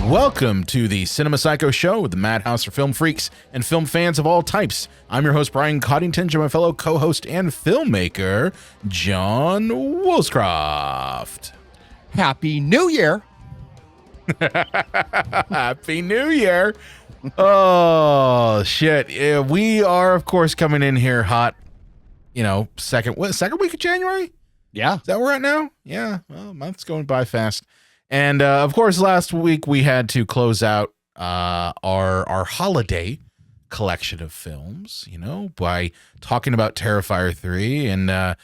Welcome to the Cinema Psycho Show with the madhouse for film freaks and film fans of all types. I'm your host, Brian Coddington, to my fellow co-host and filmmaker, John Woolscroft. Happy New Year. Happy New Year. Oh, shit. Yeah, we are, of course, coming in here hot, second week of January? Yeah. Is that where we're at now? Yeah. Well, a month's going by fast. And, of course, last week we had to close out our holiday collection of films, by talking about Terrifier 3. And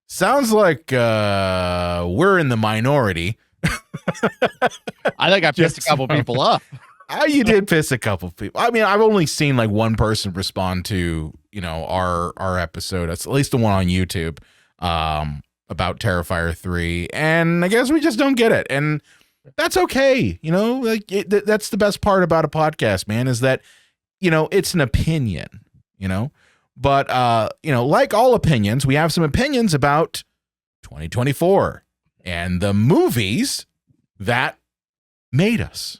sounds like we're in the minority. I think I pissed a couple people off. You did piss a couple people. I mean, I've only seen like one person respond to, our episode. That's at least the one on YouTube. About Terrifier 3, and I guess we just don't get it, and that's okay. That's the best part about a podcast, man, is that it's an opinion, but like all opinions, we have some opinions about 2024 and the movies that made us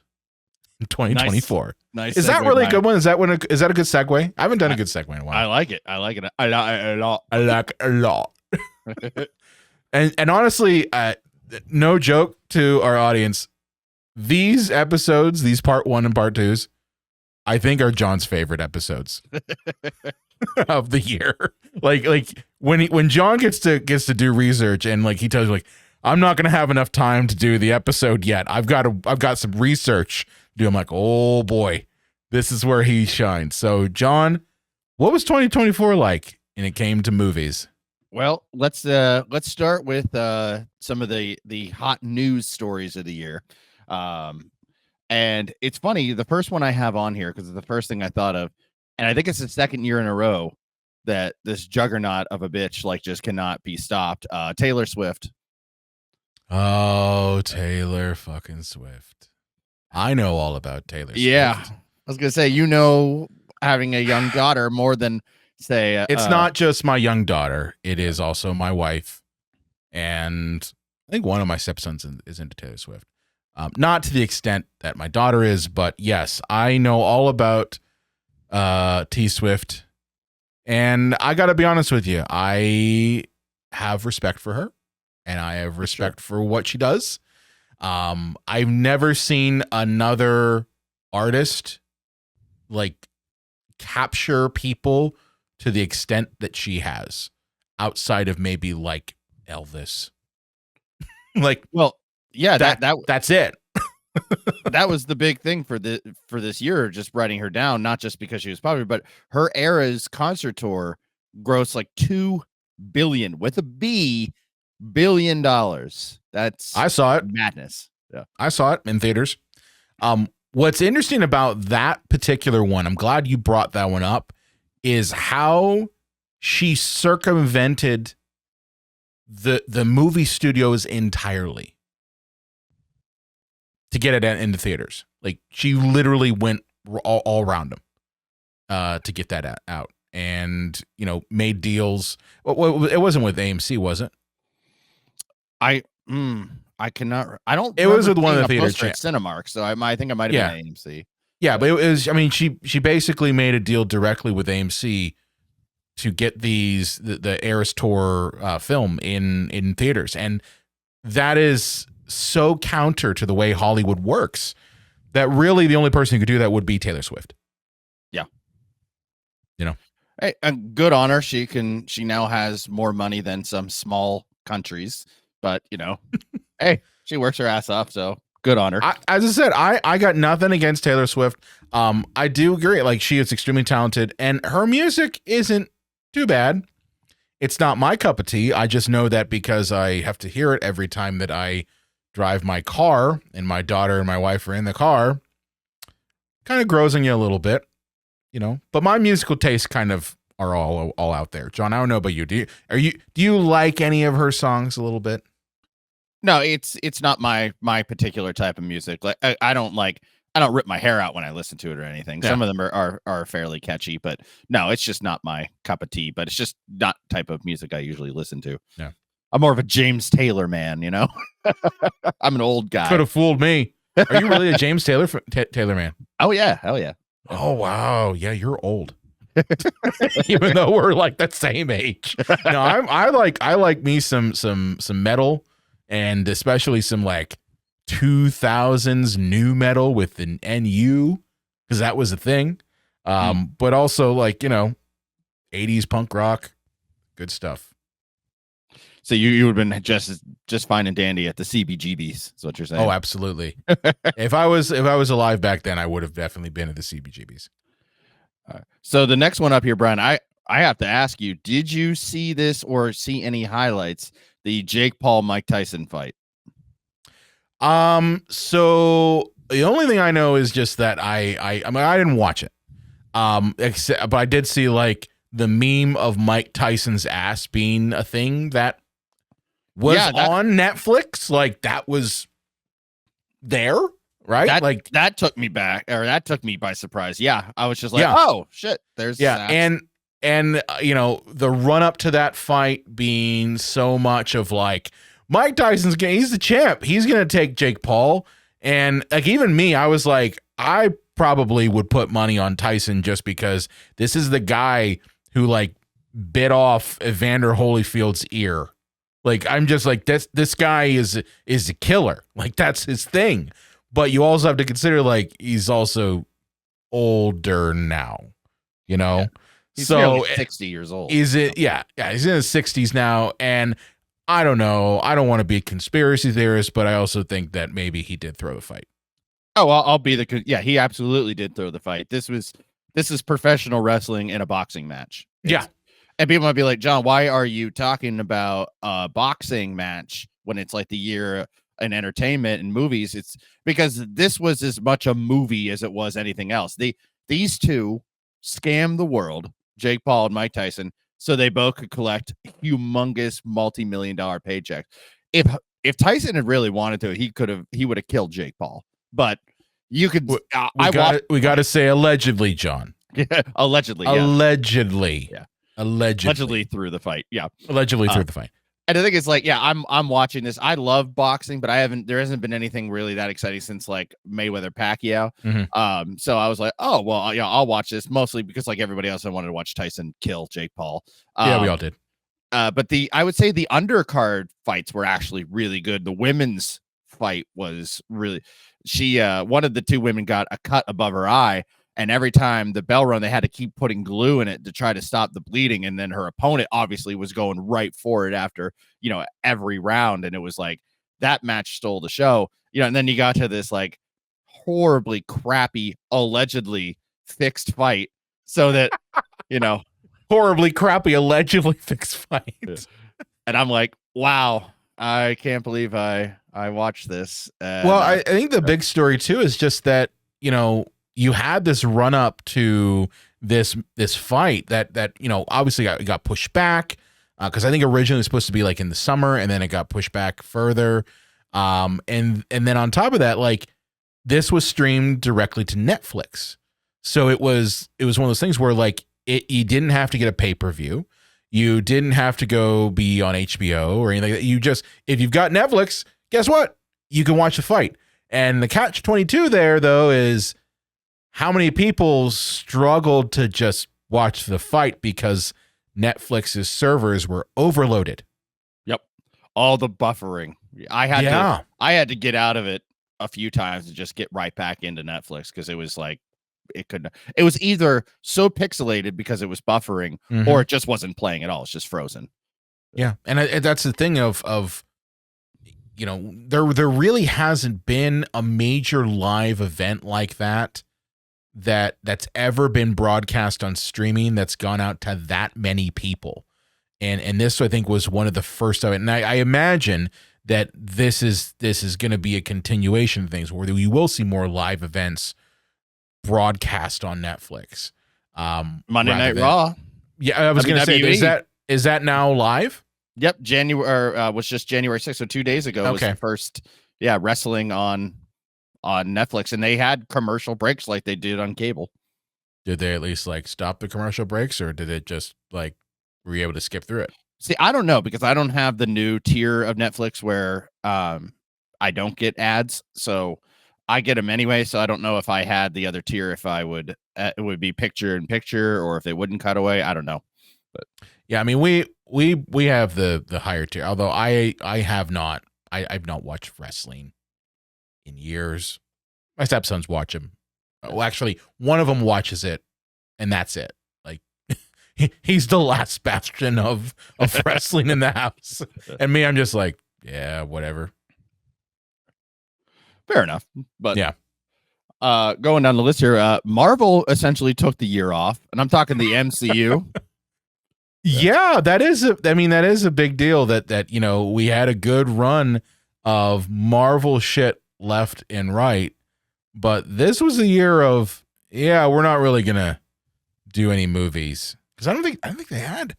in 2024. Nice. Is that really a good one? Is that a good segue? I haven't done a good segue in a while. I like it. I like it a lot. I like it a lot. And honestly, no joke to our audience, these episodes, these part 1 and part 2s, I think are John's favorite episodes of the year. Like when John gets to do research and like he tells you like, I'm not gonna have enough time to do the episode yet. I've got some research to do. I'm like, oh boy, this is where he shines. So John, what was 2024 like when it came to movies? Well, let's start with some of the hot news stories of the year. And it's funny, the first one I have on here, because it's the first thing I thought of, and I think it's the second year in a row that this juggernaut of a bitch like just cannot be stopped. Taylor Swift. Oh, Taylor fucking Swift. I know all about Taylor Swift. Yeah. I was going to say, having a young daughter more than say it's not just my young daughter, it is also my wife, and I think one of my stepsons is into Taylor Swift. Not to the extent that my daughter is, but yes, I know all about T Swift, and I gotta be honest with you, I have respect for her and I have respect for what she does. I've never seen another artist like capture people to the extent that she has, outside of maybe like Elvis. That's it. That was the big thing for this year, just writing her down, not just because she was popular, but her era's concert tour grossed like $2 billion with a B $1 billion. That's I saw it. Madness. Yeah. I saw it in theaters. What's interesting about that particular one, I'm glad you brought that one up, is how she circumvented the movie studios entirely to get it into theaters. Like she literally went all around them to get that out, and made deals. Well, it wasn't with AMC, was it? I cannot. I don't. It was with one of the theaters at Cinemark, so I think I might have been AMC. Yeah, but it was. I mean, she basically made a deal directly with AMC to get the Eras Tour film in theaters, and that is so counter to the way Hollywood works that really the only person who could do that would be Taylor Swift. Yeah, hey, good on her. She now has more money than some small countries, but hey, she works her ass off, so. Good on her. As I said, I got nothing against Taylor Swift. I do agree. Like, she is extremely talented, and her music isn't too bad. It's not my cup of tea. I just know that because I have to hear it every time that I drive my car, and my daughter and my wife are in the car. Kind of grows on you a little bit, But my musical tastes kind of are all out there. John, I don't know about you. Do you like any of her songs a little bit? No, it's not my particular type of music. Like I don't rip my hair out when I listen to it or anything. Yeah. Some of them are fairly catchy, but no, it's just not my cup of tea. But it's just not the type of music I usually listen to. Yeah. I'm more of a James Taylor man, you know. I'm an old guy. Could have fooled me. Are you really a James Taylor Taylor man? Oh yeah, hell yeah. Oh wow, yeah, you're old. Even though we're like the same age. No, I like me some metal, and especially some like 2000s new metal with an NU, because that was a thing. But also like 80s punk rock, good stuff. So you would have been just fine and dandy at the CBGBs. Is what you're saying? Oh, absolutely. If I was alive back then, I would have definitely been at the CBGBs. So the next one up here, Brian, I have to ask you, did you see this or see any highlights? The Jake Paul Mike Tyson fight. So the only thing I know is just that I mean I didn't watch it. But I did see like the meme of Mike Tyson's ass being a thing that was on Netflix. Like that was there, right? That took me back, or that took me by surprise. Yeah, I was just like, oh shit, there's and the run up to that fight being so much of like Mike Tyson's he's the champ. He's gonna take Jake Paul, and like even me, I was like, I probably would put money on Tyson just because this is the guy who like bit off Evander Holyfield's ear. Like I'm just like this guy is a killer. Like that's his thing. But you also have to consider like he's also older now, Yeah. He's so 60 years old. Is it? Yeah, he's in his 60s now, and I don't know. I don't want to be a conspiracy theorist, but I also think that maybe he did throw the fight. Oh, I'll be he absolutely did throw the fight. This is professional wrestling in a boxing match. And people might be like, John, why are you talking about a boxing match when it's like the year in entertainment and movies? It's because this was as much a movie as it was anything else. These two scammed the world, Jake Paul and Mike Tyson, so they both could collect humongous multi-million-dollar paychecks. If Tyson had really wanted to, he would have killed Jake Paul. But you could. We got to say allegedly, John. Allegedly. Allegedly. Yeah. Allegedly through the fight. Yeah. Allegedly through the fight. And I think it's like, I'm watching this. I love boxing, but there hasn't been anything really that exciting since like Mayweather Pacquiao. Mm-hmm. So I was like, oh, well, I'll watch this mostly because like everybody else, I wanted to watch Tyson kill Jake Paul. Yeah, we all did. But I would say the undercard fights were actually really good. The women's fight was really, one of the two women got a cut above her eye. And every time the bell rung, they had to keep putting glue in it to try to stop the bleeding. And then her opponent obviously was going right for it after, every round. And it was like that match stole the show, and then you got to this like horribly crappy, allegedly fixed fight. So that, horribly crappy, allegedly fixed fight. And I'm like, wow, I can't believe I watched this. Well, I think the big story too is just that, you had this run up to this fight that obviously got pushed back because I think originally it was supposed to be like in the summer, and then it got pushed back further. And then on top of that, like this was streamed directly to Netflix, so it was one of those things where like you didn't have to get a pay-per-view, you didn't have to go be on HBO or anything. You just, if you've got Netflix, guess what? You can watch the fight. And the catch-22 there though is, how many people struggled to just watch the fight because Netflix's servers were overloaded? Yep. All the buffering. I had to get out of it a few times to just get right back into Netflix because it was like it was either so pixelated because it was buffering or it just wasn't playing at all. It's just frozen. Yeah. And that's the thing of there really hasn't been a major live event like that's ever been broadcast on streaming that's gone out to that many people. And this, I think, was one of the first of it. And I imagine that this is going to be a continuation of things where we will see more live events broadcast on Netflix. Monday Night Raw. Yeah, I was going to say, is that now live? Yep. January was just January 6th. So 2 days ago was the first, wrestling on Netflix, and they had commercial breaks like they did on cable. Did they at least like stop the commercial breaks, or did it just like were you able to skip through it? See, I don't know because I don't have the new tier of Netflix where I don't get ads, so I get them anyway. So I don't know if I had the other tier, if I would it would be picture in picture or if they wouldn't cut away. I don't know, but Yeah, I mean we have the higher tier. Although I've not watched wrestling in years. My stepsons watch them. Well, actually, one of them watches it, and that's it. Like he's the last bastion of wrestling in the house, and me, I'm just like, yeah, whatever. fair enough. But Yeah. Going down the list here, Marvel essentially took the year off, and I'm talking the MCU. Yeah, that is a big deal that we had a good run of Marvel shit left and right, but this was a year of we're not really gonna do any movies because I don't think they had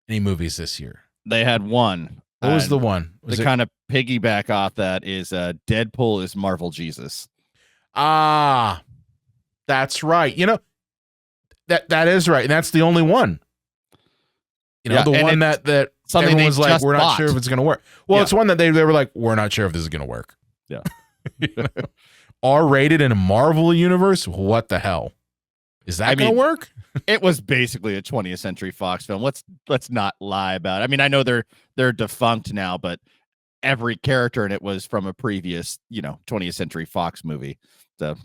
any movies this year. They had one. What was the one? Was to kind of piggyback off that is Deadpool is Marvel Jesus. Ah, that's right. That is right, and that's the only one. The one that everyone was like, we're not sure if it's going to work. Well, it's one that they were like, we're not sure if this is going to work. Yeah. R-rated in a Marvel universe? What the hell? Is that going to work? It was basically a 20th Century Fox film. Let's not lie about it. I mean, I know they're defunct now, but every character in it was from a previous, 20th Century Fox movie. So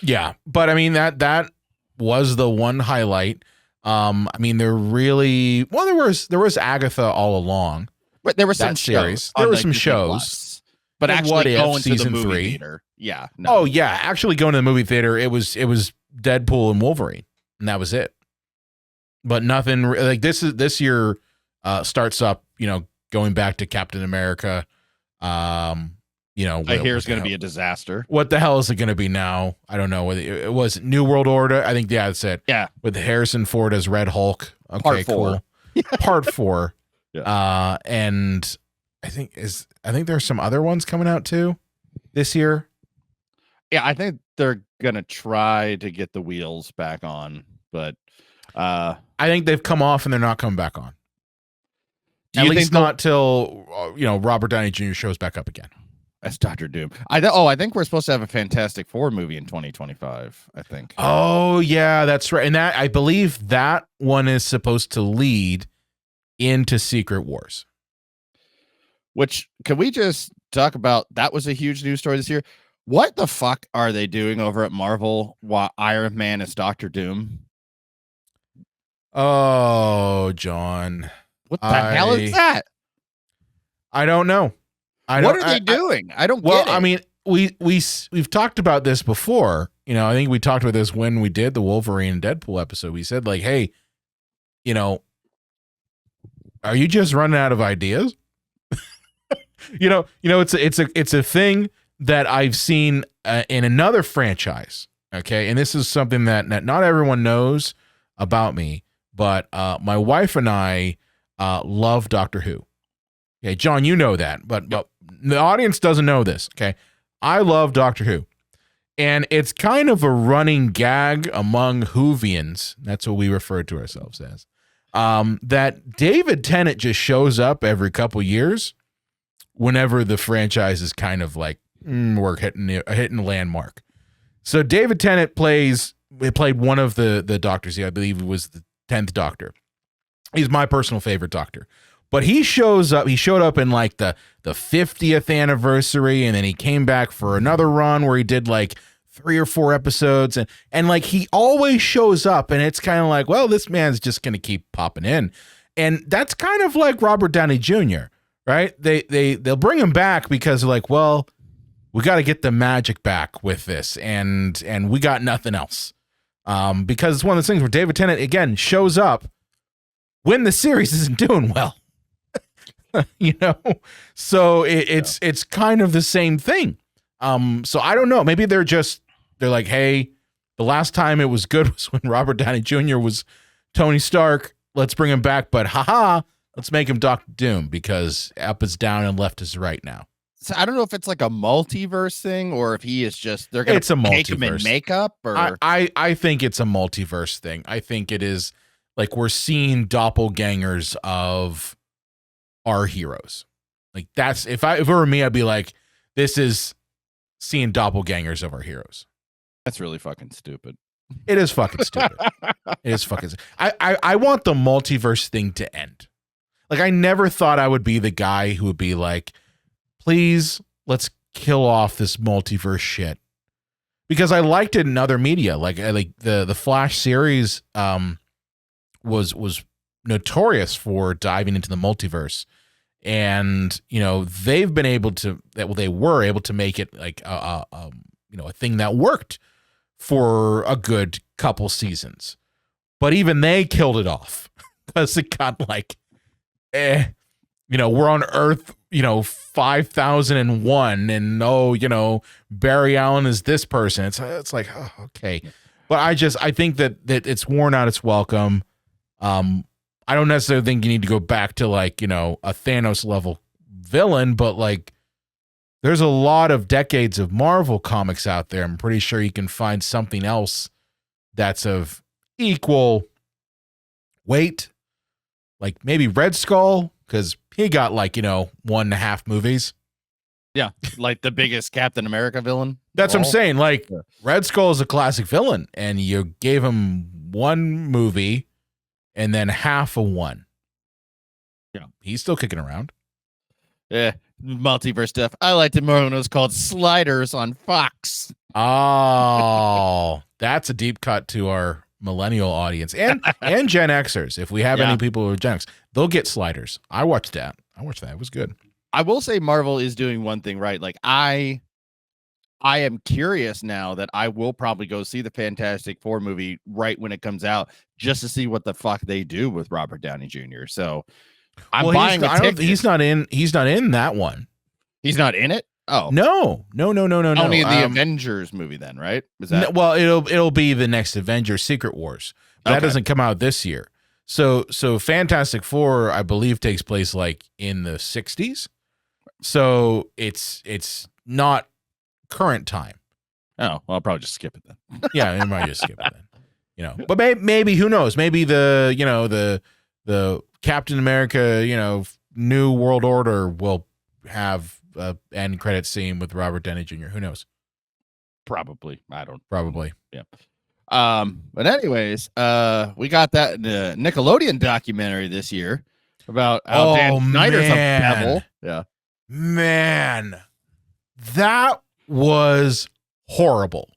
yeah, but I mean that was the one highlight. I mean, there was Agatha all along. But there were some series. There were some shows. But actually going to season the movie 3. Theater. Yeah. No. Oh yeah, actually going to the movie theater, it was Deadpool and Wolverine, and that was it. But nothing like this year starts up, going back to Captain America. I hear it's going to be a disaster. What the hell is it going to be now? I don't know. Whether it was New World Order. I think that's it. Yeah, with Harrison Ford as Red Hulk. Okay, Part 4. Cool. Part 4. Yeah. And I think there's some other ones coming out too this year. Yeah, I think they're gonna try to get the wheels back on, but I think they've come off and they're not coming back on. At least not till Robert Downey Jr. shows back up again. That's Dr. Doom. I think we're supposed to have a Fantastic Four movie in 2025. I think. Oh yeah, that's right. And that I believe that one is supposed to lead into Secret Wars. Which can we just talk about? That was a huge news story this year. What the fuck are they doing over at Marvel while Iron Man is Dr. Doom? Oh, John. What the hell is that? I don't know. What are they doing? I don't get it. I mean, we've talked about this before. I think we talked about this when we did the Wolverine and Deadpool episode. We said like, hey, are you just running out of ideas? It's a thing that I've seen in another franchise. Okay, and this is something that not everyone knows about me, but my wife and I love Doctor Who. Okay, John, you know that, but the audience doesn't know this. Okay, I love Doctor Who, and it's kind of a running gag among Whovians. That's what we refer to ourselves as. That David Tennant just shows up every couple years whenever the franchise is kind of like we're hitting a landmark. So David Tennant played one of the doctors. I believe it was the 10th Doctor. He's my personal favorite Doctor. But he shows up. He showed up in like the 50th anniversary, and then he came back for another run where he did like 3 or 4 episodes, and like he always shows up, and it's kind of like, well, this man's just gonna keep popping in, and that's kind of like Robert Downey Jr. Right? They'll bring him back because they're like, well, we got to get the magic back with this, and we got nothing else, because it's one of those things where David Tennant again shows up when the series isn't doing well. So it's kind of the same thing. So I don't know. Maybe they're like, hey, the last time it was good was when Robert Downey Jr. was Tony Stark. Let's bring him back, but let's make him Doctor Doom because up is down and left is right now. So I don't know if it's like a multiverse thing or if he is just they're going to make him in makeup. Or I think it's a multiverse thing. I think it is like we're seeing doppelgangers of our heroes. Like that's if it were me, I'd be like, this is seeing doppelgangers of our heroes. That's really fucking stupid. It is fucking stupid. It is fucking. I want the multiverse thing to end. Like I never thought I would be the guy who would be like, please let's kill off this multiverse shit, because I liked it in other media. Like the Flash series was notorious for diving into the multiverse, and they've been able to they were able to make it like a thing that worked for a good couple seasons, but even they killed it off because it got like, we're on Earth, 5001, and Barry Allen is this person. It's like, oh, okay, but I think that it's worn out its welcome. I don't necessarily think you need to go back to like a Thanos level villain, but like there's a lot of decades of Marvel comics out there. I'm pretty sure you can find something else that's of equal weight, like maybe Red Skull, because he got like 1.5 movies. Yeah, like the biggest Captain America villain. That's what I'm saying. Like Red Skull is a classic villain, and you gave him one movie and then half of one. He's still kicking around. Yeah, multiverse stuff. I liked it more when it was called Sliders on Fox. Oh, that's a deep cut to our millennial audience and Gen Xers. If we have any people who are Gen X, they'll get Sliders. I watched that. It was good. I will say Marvel is doing one thing right. Like I am curious now that I will probably go see the Fantastic Four movie right when it comes out, just to see what the fuck they do with Robert Downey Jr. So I'm buying a ticket. He's not in that one. He's not in it? Oh. No. Only in the Avengers movie then, right? Is that well, it'll be the next Avengers Secret Wars. That doesn't come out this year. So Fantastic Four, I believe, takes place like in the 60s. So it's not current time. Oh, well, I'll probably just skip it then. Yeah, I might just skip it then. But maybe who knows? Maybe the Captain America, New World Order will have a end credit scene with Robert Downey Jr. Who knows? Probably. I don't. Probably. Yeah. But anyways, we got that Nickelodeon documentary this year about how Dan Snyder's a devil. Yeah. Man, that was horrible.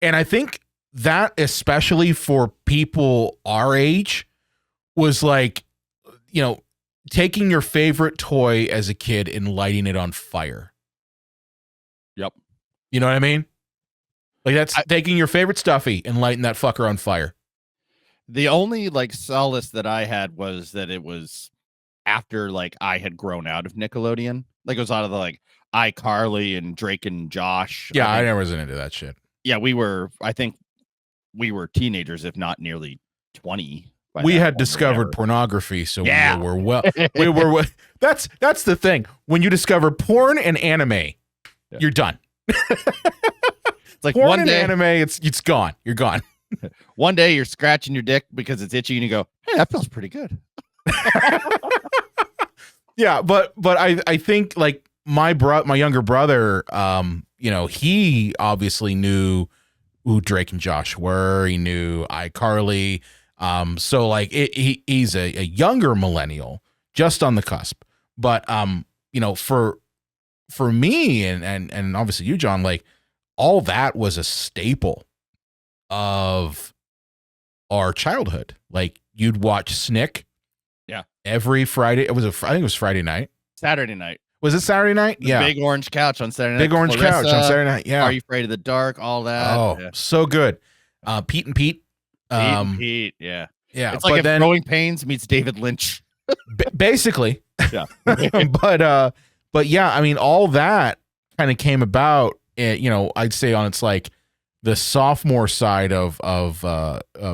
And I think that, especially for people our age, was like, taking your favorite toy as a kid and lighting it on fire. Yep. You know what I mean? Like that's taking your favorite stuffy and lighting that fucker on fire. The only like solace that I had was that it was after like I had grown out of Nickelodeon. Like it was out of the like iCarly and Drake and Josh. Yeah, I never was into that shit. Yeah, I think we were teenagers, if not nearly 20. We had discovered pornography, so we were that's the thing. When you discover porn and anime, you're done. It's like porn and anime, it's gone. You're gone. One day you're scratching your dick because it's itchy and you go, hey, that feels pretty good. Yeah, but I think like my younger brother, he obviously knew who Drake and Josh were. He knew iCarly. So like he's a younger millennial, just on the cusp. But for me and obviously you, John, like all that was a staple of our childhood. Like you'd watch Snick. Yeah. Every Friday. I think it was Friday night. Saturday night. Was it Saturday night? The big orange couch on Saturday night. Big orange couch on Saturday night. Yeah. Are You Afraid of the Dark? All that. Oh, so good. Pete and Pete. Pete, yeah. Yeah. It's like if Growing Pains meets David Lynch. Basically. Yeah. but yeah, I mean, all that kind of came about, I'd say on its like the sophomore side of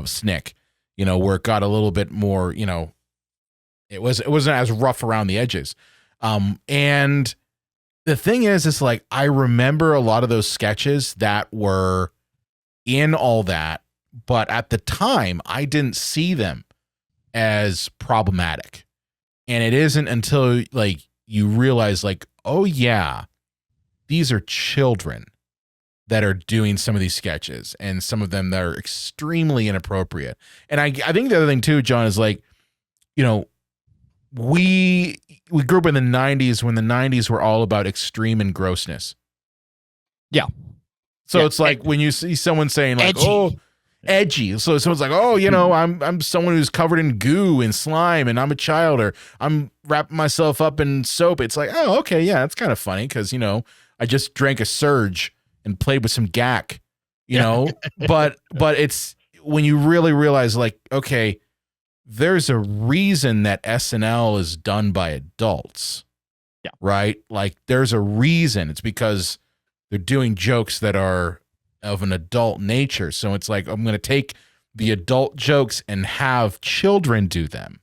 Snick, where it got a little bit more, it wasn't as rough around the edges. And the thing is like, I remember a lot of those sketches that were in all that, but at the time I didn't see them as problematic. And it isn't until like you realize like, oh yeah, these are children that are doing some of these sketches, and some of them that are extremely inappropriate. And I think the other thing too, John, is like, you know, we grew up in the 90s when the 90s were all about extreme and grossness. Yeah. So Yeah. it's like when you see someone saying like, Edgy. oh, edgy. So someone's like, oh, you know, I'm someone who's covered in goo and slime, and I'm a child, or I'm wrapping myself up in soap. It's like, oh, okay, yeah, that's kind of funny because, you know, I just drank a Surge and played with some gack, you know. but it's when you really realize like, okay, there's a reason that SNL is done by adults. Yeah. Right? Like there's a reason. It's because they're doing jokes that are of an adult nature. So it's like, I'm going to take the adult jokes and have children do them.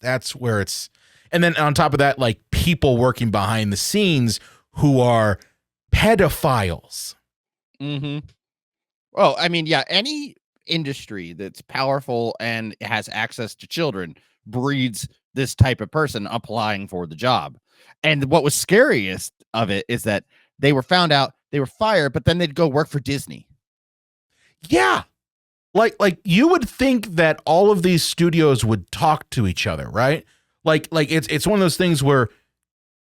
That's where it's, and then on top of that, like people working behind the scenes who are pedophiles. Mm-hmm. Well, I mean, yeah, any industry that's powerful and has access to children breeds this type of person applying for the job. And what was scariest of it is that they were found out, they were fired, but then they'd go work for Disney. Yeah. Like you would think that all of these studios would talk to each other, right? Like it's one of those things where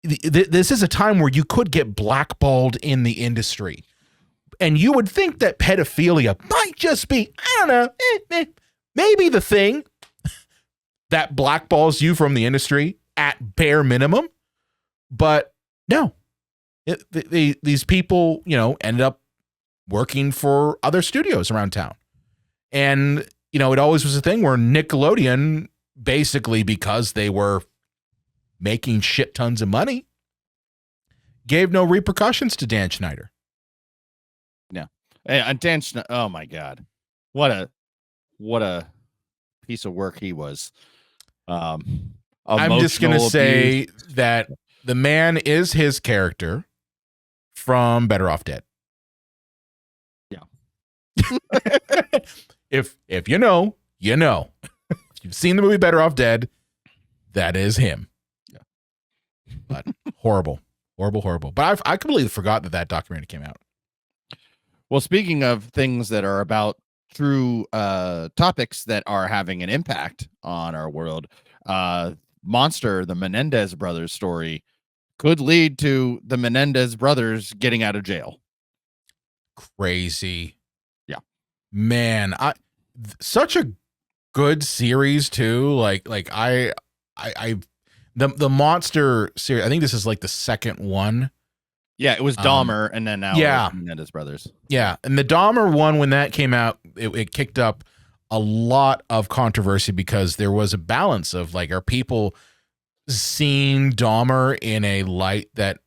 this is a time where you could get blackballed in the industry. And you would think that pedophilia might just be, I don't know, maybe the thing that blackballs you from the industry at bare minimum. But no, these people, you know, ended up working for other studios around town. And, you know, it always was a thing where Nickelodeon, basically because they were making shit tons of money, gave no repercussions to Dan Schneider. And Dan Schneider, oh my God, what a piece of work he was. I'm just gonna say that the man is his character from Better Off Dead. Yeah. If you know, you know. If you've seen the movie Better Off Dead, that is him. Yeah. But horrible. But I completely forgot that documentary came out. Well, speaking of things that are about true topics that are having an impact on our world, Monster, the Menendez brothers story, could lead to the Menendez brothers getting out of jail. Crazy. Yeah. Man, such a good series too. Like the Monster series, I think this is like the second one. Yeah, it was Dahmer, and then now it's Menendez brothers. Yeah, and the Dahmer one, when that came out, it kicked up a lot of controversy because there was a balance of like, are people seeing Dahmer in a light that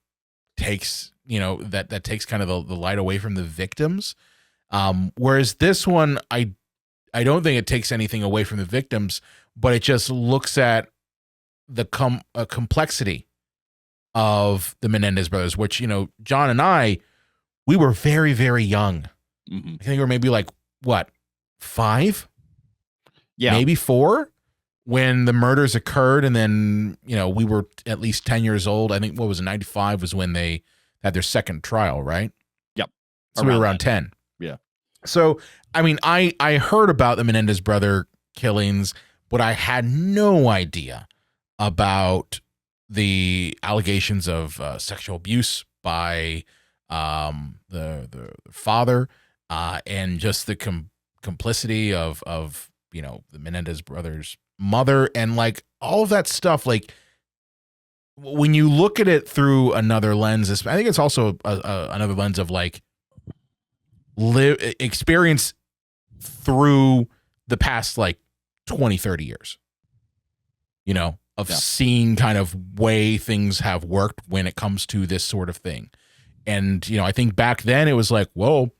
takes, you know, that takes kind of the light away from the victims, whereas this one, I don't think it takes anything away from the victims, but it just looks at the complexity of the Menendez brothers, which, you know, John and I, we were very, very young. Mm-hmm. I think we were maybe like, what, 5? Yeah. Maybe 4 when the murders occurred. And then, you know, we were at least 10 years old. I think, what was it, 95 was when they had their second trial, right? Yep. So we were around 10. Yeah. So, I mean, I heard about the Menendez brother killings, but I had no idea about the allegations of sexual abuse by the father, and just the complicity of you know, the Menendez brothers' mother, and like all of that stuff. Like when you look at it through another lens, I think it's also another lens of like experience through the past like 20-30 years, you know, of seeing kind of way things have worked when it comes to this sort of thing. And, you know, I think back then it was like, whoa,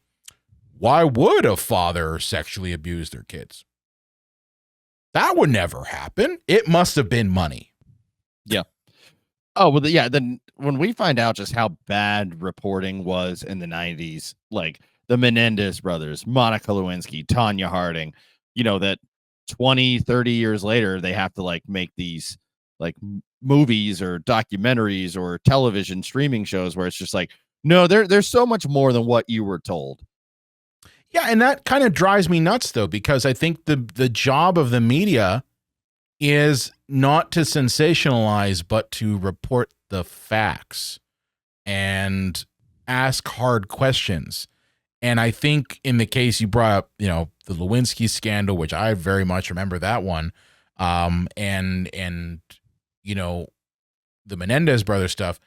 why would a father sexually abuse their kids? That would never happen. It must have been money. Yeah. Oh, well, yeah. Then when we find out just how bad reporting was in the 90s, like the Menendez brothers, Monica Lewinsky, Tanya Harding, you know, that 20, 30 years later, they have to like make these like movies or documentaries or television streaming shows where it's just like, no, there's so much more than what you were told. Yeah, and that kind of drives me nuts though, because I think the job of the media is not to sensationalize, but to report the facts and ask hard questions. And I think in the case you brought up, the Lewinsky scandal, which I very much remember that one, and the Menendez brothers stuff,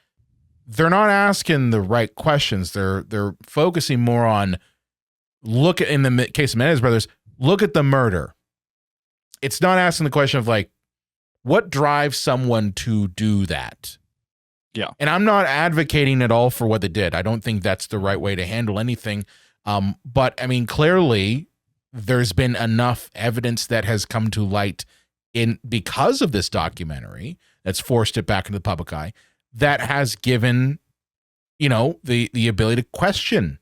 they're not asking the right questions. They're focusing more on in the case of Menendez brothers, look at the murder. It's not asking the question of like, what drives someone to do that? Yeah. And I'm not advocating at all for what they did. I don't think that's the right way to handle anything. But I mean, clearly there's been enough evidence that has come to light because of this documentary that's forced it back into the public eye that has given, the ability to question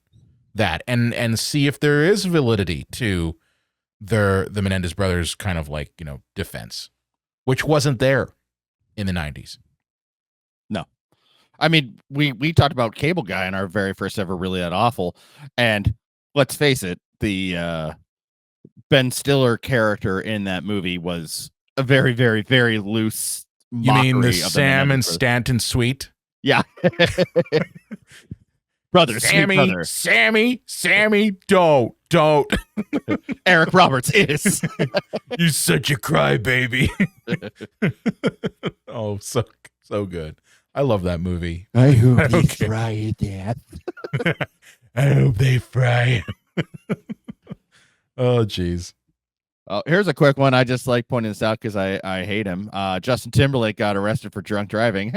that and see if there is validity to the Menendez brothers kind of like, defense, which wasn't there in the 90s. No. I mean, we talked about Cable Guy in our very first ever Really That Awful, and let's face it, the Ben Stiller character in that movie was a very, very, very loose mockery. You mean the of Sam the and Stanton suite? Yeah. Brothers, Sammy, don't. Eric Roberts is. You're such a crybaby. Oh, so good. I love that movie. I hope they fry you death. I hope they fry it. Oh, geez. Here's a quick one. I just like pointing this out because I hate him. Justin Timberlake got arrested for drunk driving.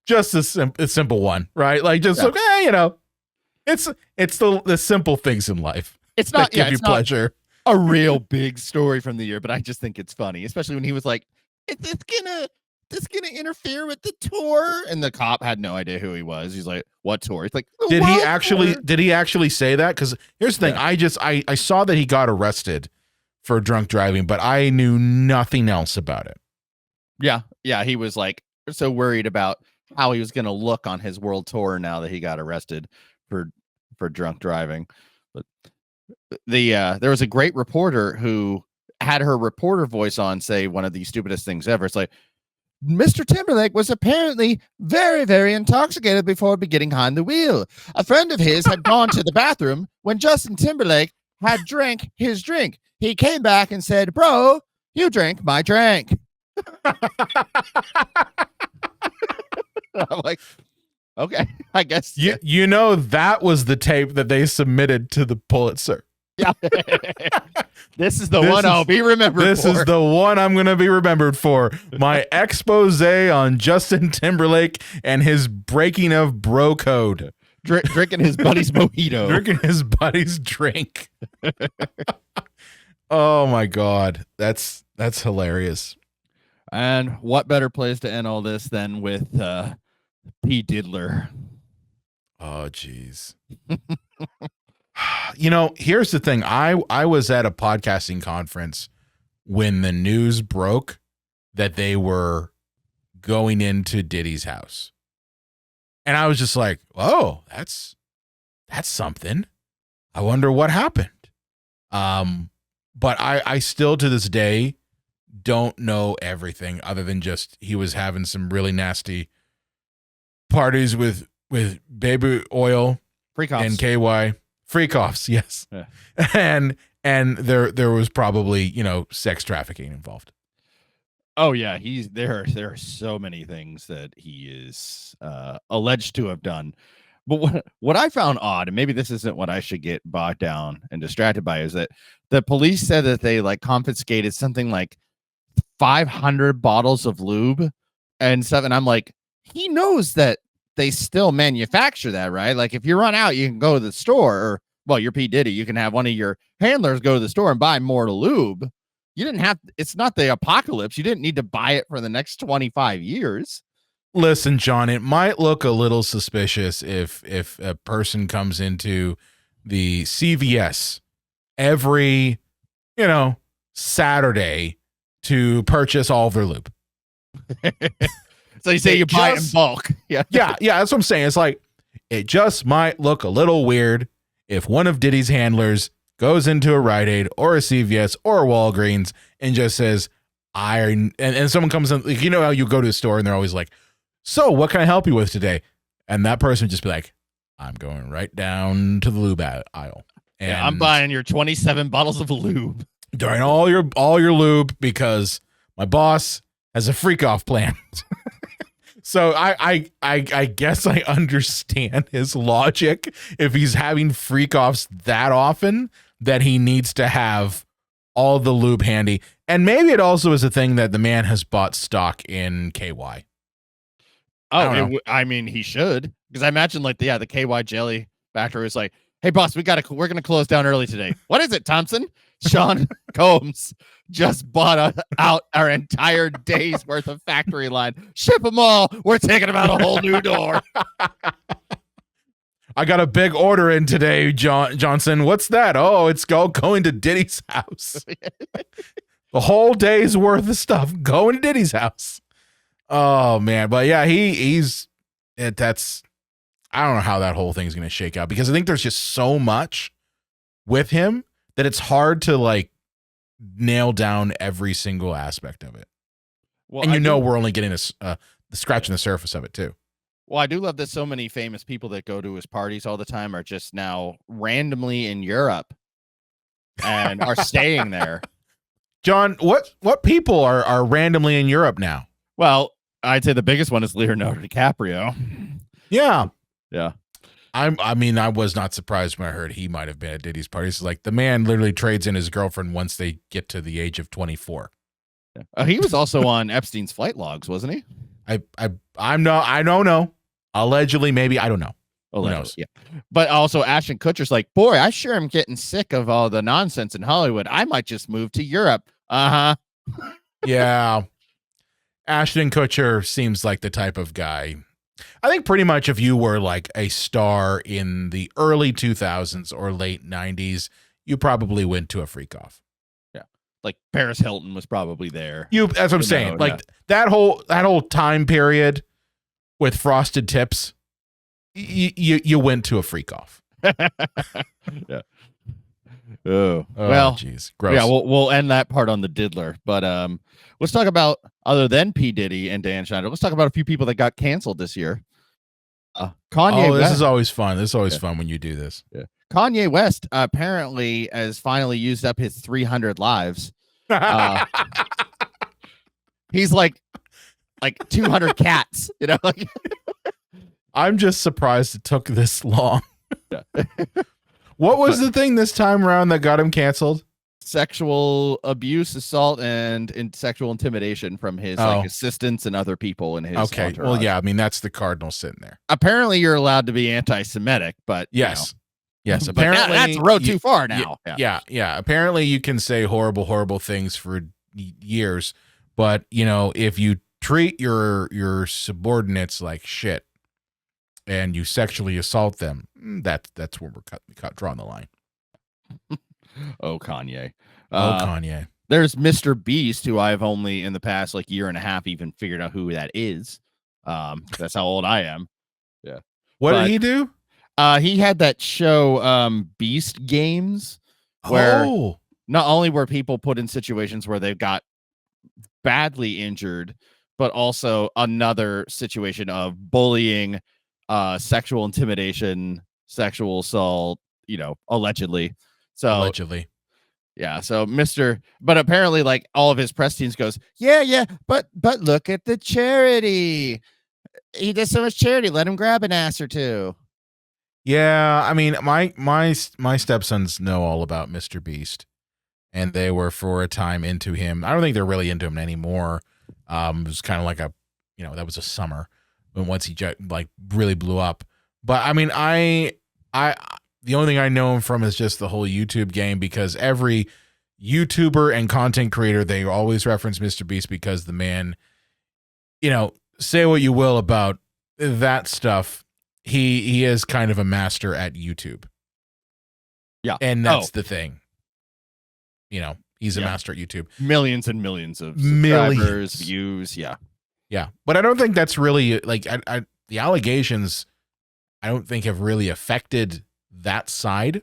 Just a simple one, right? Like just it's the simple things in life. It's not that give you pleasure. A real big story from the year, but I just think it's funny, especially when he was like, "Is this gonna interfere with the tour?" And the cop had no idea who he was. He's like, "What tour?" He's like, Did he actually say that? Because here's the thing: I saw that he got arrested for drunk driving, but I knew nothing else about it. Yeah, he was like so worried about how he was going to look on his world tour now that he got arrested for drunk driving. But there was a great reporter who had her reporter voice on say one of the stupidest things ever. It's like, Mr. Timberlake was apparently very, very intoxicated before getting behind the wheel. A friend of his had gone to the bathroom when Justin Timberlake had drank his drink. He came back and said, "Bro, you drank my drink." I'm like, okay, I guess. That was the tape that they submitted to the Pulitzer. Yeah. This is the one I'll be remembered for. This is the one I'm going to be remembered for. My expose on Justin Timberlake and his breaking of bro code. Drinking his buddy's mojito. Drinking his buddy's drink. Oh, my God. That's hilarious. And what better place to end all this than with P. Diddler? Oh, geez. Here's the thing. I was at a podcasting conference when the news broke that they were going into Diddy's house. And I was just like, oh, that's something. I wonder what happened. But I still to this day don't know everything other than just he was having some really nasty parties with baby oil and KY. Freak-offs, yes. Yeah. And there was probably, sex trafficking involved. Oh yeah, there are so many things that he is alleged to have done. But what I found odd, and maybe this isn't what I should get bogged down and distracted by, is that the police said that they like confiscated something like 500 bottles of lube and stuff. And I'm like, he knows that they still manufacture that, right? Like if you run out, you can go to the store, or you're P. Diddy, you can have one of your handlers go to the store and buy more lube. You didn't have, it's not the apocalypse. You didn't need to buy it for the next 25 years. Listen, John, it might look a little suspicious if a person comes into the CVS every, Saturday to purchase all of their lube. So you say you buy it in bulk. Yeah. Yeah. That's what I'm saying. It's like, it just might look a little weird if one of Diddy's handlers goes into a Rite Aid or a CVS or a Walgreens and just says, and someone comes in, like, how you go to the store and they're always like, so what can I help you with today? And that person would just be like, I'm going right down to the lube aisle. And I'm buying your 27 bottles of lube. During all your lube because my boss has a freak off plan. So I guess I understand his logic if he's having freak offs that often that he needs to have all the lube handy. And maybe it also is a thing that the man has bought stock in KY. I mean, he should, because I imagine the KY jelly factory is like, hey boss, we're going to close down early today. What is it, Thompson? Sean Combs just bought out our entire day's worth of factory line. Ship them all. We're taking them out a whole new door. I got a big order in today, Johnson. What's that? Oh, it's all going to Diddy's house. The whole day's worth of stuff going to Diddy's house. Oh man, but yeah, that's I don't know how that whole thing's going to shake out, because I think there's just so much with him that it's hard to nail down every single aspect of it. Well, and we're only getting scratching the surface of it too. Well, I do love that so many famous people that go to his parties all the time are just now randomly in Europe and are staying there. John, what people are randomly in Europe now? Well, I'd say the biggest one is Leonardo DiCaprio. Yeah. Yeah. I was not surprised when I heard he might have been at Diddy's parties. It's like the man literally trades in his girlfriend once they get to the age of 24. Yeah. He was also on Epstein's flight logs, wasn't he? I don't know. Allegedly, maybe. I don't know. Who knows? Yeah. But also Ashton Kutcher's like, boy, I sure am getting sick of all the nonsense in Hollywood. I might just move to Europe. Uh-huh. Yeah. Ashton Kutcher seems like the type of guy. I think pretty much if you were like a star in the early 2000s or late 90s, you probably went to a freak off. Yeah. Like Paris Hilton was probably there. That's what I'm saying. Like that whole time period with frosted tips, you went to a freak off. Yeah. Oh, well, geez, gross. Yeah, we'll end that part on the diddler, but let's talk about, other than P. Diddy and Dan Schneider, let's talk about a few people that got canceled this year. Kanye. This is always fun. This is always fun when you do this. Yeah. Kanye West apparently has finally used up his 300 lives. He's like 200 cats, I'm just surprised it took this long. Yeah. What was the thing this time around that got him canceled? Sexual abuse, assault, and sexual intimidation from his assistants and other people in his entourage. Well, yeah, I mean, that's the cardinal sin there. Apparently, you're allowed to be anti-Semitic, but yes. Yes, apparently that's a road too far now. Yeah. Apparently, you can say horrible things for years, but if you treat your subordinates like shit and you sexually assault them, that's where we're drawing the line. Oh, Kanye. Kanye. There's Mr. Beast, who I've only in the past year and a half even figured out who that is. That's how old I am. Yeah. What did he do? He had that show, Beast Games, where not only were people put in situations where they've got badly injured, but also another situation of bullying, sexual intimidation, sexual assault, allegedly. So allegedly. Yeah. So but apparently all of his press teams goes, yeah, but look at the charity. He does so much charity. Let him grab an ass or two. Yeah. I mean, my stepsons know all about Mr. Beast, and they were for a time into him. I don't think they're really into him anymore. It was kind of like that was a summer when once he really blew up. But I mean, the only thing I know him from is just the whole YouTube game, because every YouTuber and content creator, they always reference Mr. Beast because the man, say what you will about that stuff, he is kind of a master at YouTube. Yeah. And that's the thing. he's a Yeah. master at YouTube. Millions and millions of Millions. subscribers, views. Yeah. Yeah. But I don't think that's really like the allegations, I don't think have really affected that side.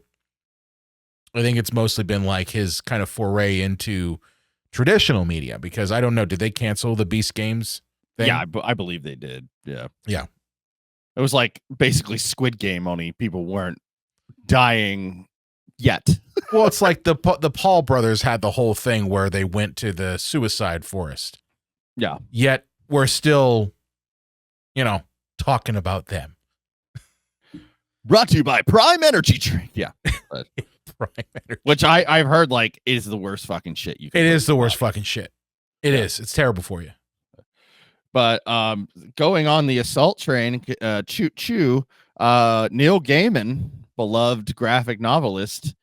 I think it's mostly been like his kind of foray into traditional media, because I don't know, did they cancel the Beast Games thing? Yeah, I believe they did. Yeah. Yeah. It was like basically Squid Game, only people weren't dying yet. Well, it's like the Paul brothers had the whole thing where they went to the suicide forest. Yeah. Yet we're still, talking about them. Brought to you by Prime Energy Drink. Yeah. Prime Energy. Which I've heard like is the worst fucking shit you can. It is the worst fucking shit. It is. It's terrible for you. But going on the assault train, Neil Gaiman, beloved graphic novelist,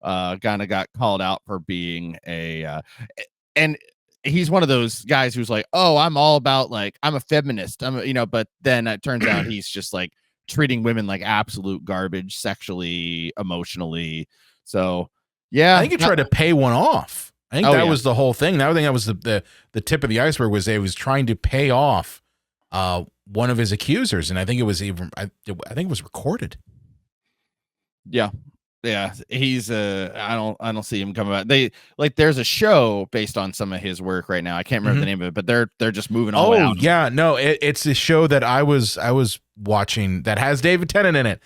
kind of got called out for being and he's one of those guys who's like, oh, I'm all about like, I'm a feminist. But then it turns out he's just like treating women like absolute garbage, sexually, emotionally. So yeah, I think he tried to pay one off. I think that yeah. was the whole thing. I think that was the tip of the iceberg, was they was trying to pay off one of his accusers, and I think it was even I think it was recorded. Yeah. He's I don't see him coming back. There's a show based on some of his work right now. I can't remember the name of it, but they're just moving all out. Oh yeah, no, it's a show that I was watching that has David Tennant in it.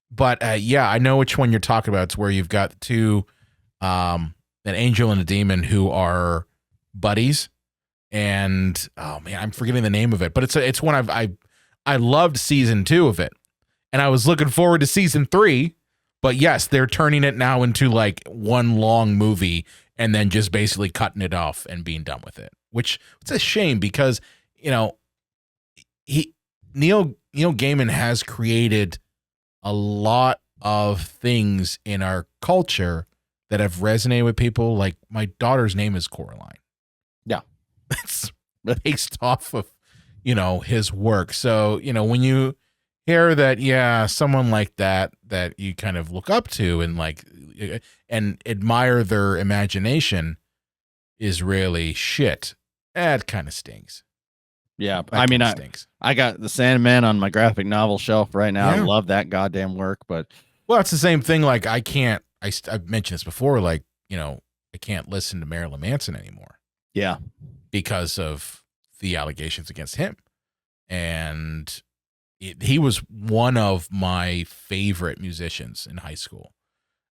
But yeah, I know which one you're talking about. It's where you've got two, an angel and a demon who are buddies, and oh man, I'm forgetting the name of it. But it's one I loved season 2 of it, and I was looking forward to season 3. But yes, they're turning it now into like one long movie, and then just basically cutting it off and being done with it. Which it's a shame, because Neil Gaiman has created a lot of things in our culture that have resonated with people. Like, my daughter's name is Coraline. Yeah. It's based off of, his work. So, when you hear that, yeah, someone like that you kind of look up to and like, and admire their imagination is really shit, that kind of stings. Yeah. I got the Sandman on my graphic novel shelf right now. Yeah. I love that goddamn work, but well, it's the same thing. Like, I've mentioned this before, like, I can't listen to Marilyn Manson anymore. Yeah. Because of the allegations against him. And he was one of my favorite musicians in high school.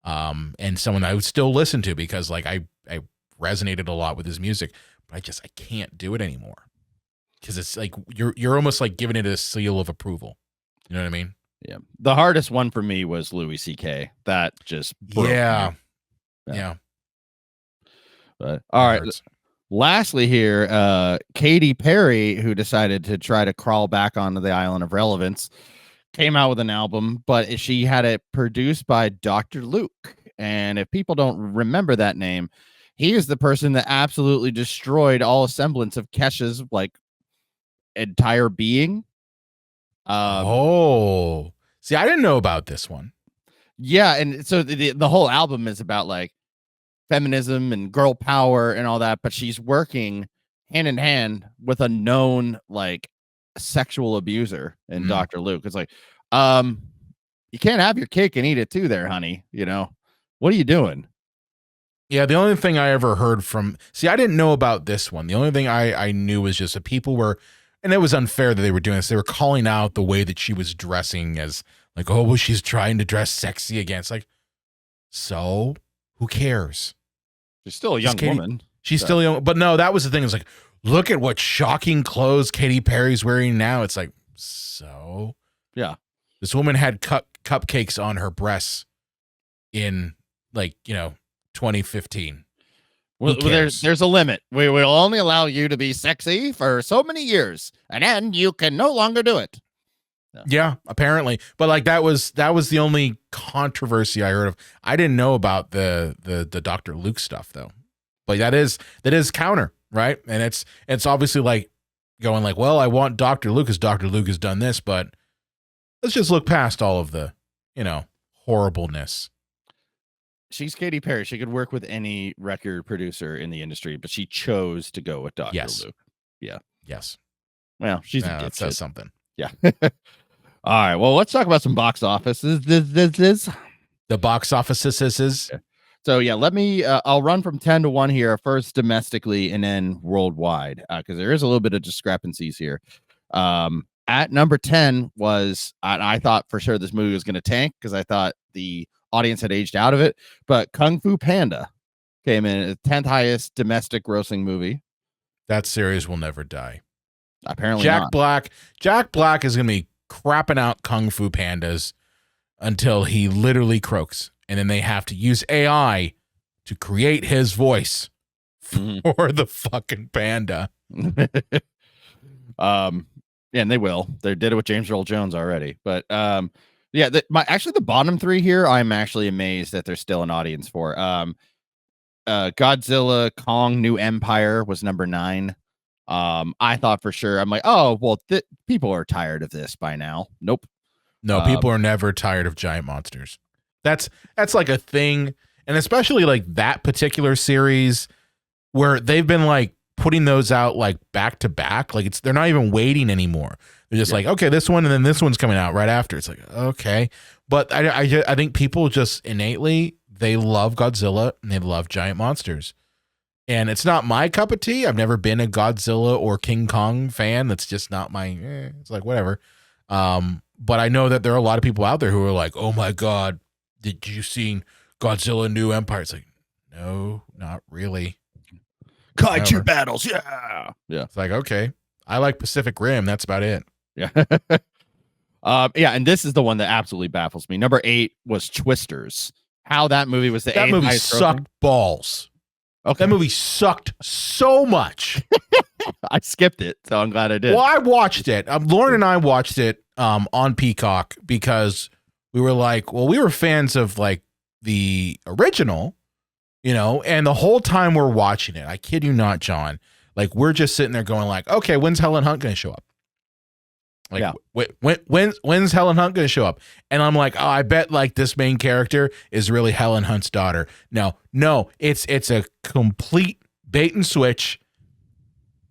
And someone I would still listen to, because like I resonated a lot with his music, but I can't do it anymore. Because it's like you're almost like giving it a seal of approval. You know what I mean? Yeah. The hardest one for me was Louis C.K. That just broke me. Yeah. But all right. Hurts. Lastly here, Katy Perry, who decided to try to crawl back onto the island of relevance, came out with an album, but she had it produced by Dr. Luke. And if people don't remember that name, he is the person that absolutely destroyed all semblance of Kesha's like entire being. See, I didn't know about this one. Yeah, and so the whole album is about like feminism and girl power and all that, but she's working hand in hand with a known like sexual abuser in Dr. Luke. It's like, you can't have your cake and eat it too there, honey. What are you doing? Yeah, the only thing I ever heard from, I didn't know about this one. The only thing I knew was just that people were, and it was unfair that they were doing this, they were calling out the way that she was dressing as like, oh, well, she's trying to dress sexy again. It's like, so who cares? She's still a young woman. She's still young. But no, that was the thing. It's like, look at what shocking clothes Katy Perry's wearing now. It's like, so? Yeah. This woman had cupcakes on her breasts in like, 2015. Well, there's a limit. We will only allow you to be sexy for so many years, and then you can no longer do it. Yeah, apparently. But like that was the only controversy I heard of. I didn't know about the Dr. Luke stuff though. But that is counter, right? And it's obviously like going like, well, I want Dr. Luke because Dr. Luke has done this, but let's just look past all of the, horribleness. she's Katy Perry. She could work with any record producer in the industry, but she chose to go with Dr. Yes. Luke. Yeah. Yes. Well, she's a That says dipshit. something. Yeah. All right. Well, let's talk about some box offices. The box office is. So yeah, let me. I'll run from 10 to 1 here. First domestically, and then worldwide, because there is a little bit of discrepancies here. At number 10 was, I thought for sure this movie was going to tank because I thought the audience had aged out of it. But Kung Fu Panda came in at the 10th highest domestic grossing movie. That series will never die. Apparently, Jack not. Black is going to be crapping out Kung Fu Pandas until he literally croaks. And then they have to use AI to create his voice for the fucking panda. Yeah, and they will. They did it with James Earl Jones already. But yeah, actually the bottom 3 here, I'm actually amazed that there's still an audience for. Godzilla, Kong, New Empire was number 9. I thought for sure, I'm like, oh well, people are tired of this by now. Nope. No, people are never tired of giant monsters. That's like a thing, and especially like that particular series where they've been like putting those out like back to back. Like they're not even waiting anymore. They're just like, okay, this one and then this one's coming out right after. It's like, okay, but I think people just innately, they love Godzilla and they love giant monsters, and it's not my cup of tea. I've never been a Godzilla or King Kong fan. That's just not my. It's like whatever. But I know that there are a lot of people out there who are like, oh my god, did you see Godzilla New Empire? It's like, no, not really. Kaiju battles, yeah. It's like, okay, I like Pacific Rim. That's about it. Yeah. Yeah, and this is the one that absolutely baffles me. Number 8 was Twisters. How that movie was the 8th movie highest sucked grossing. balls. Okay. That movie sucked so much. I skipped it, so I'm glad I did. Well, I watched it. Lauren and I watched it on Peacock because we were like, well, we were fans of like the original, you know, and the whole time we're watching it, I kid you not, John, like we're just sitting there going like, okay, when's Helen Hunt going to show up? Like, when's Helen Hunt going to show up? And I'm like, oh, I bet like this main character is really Helen Hunt's daughter. No, it's a complete bait and switch.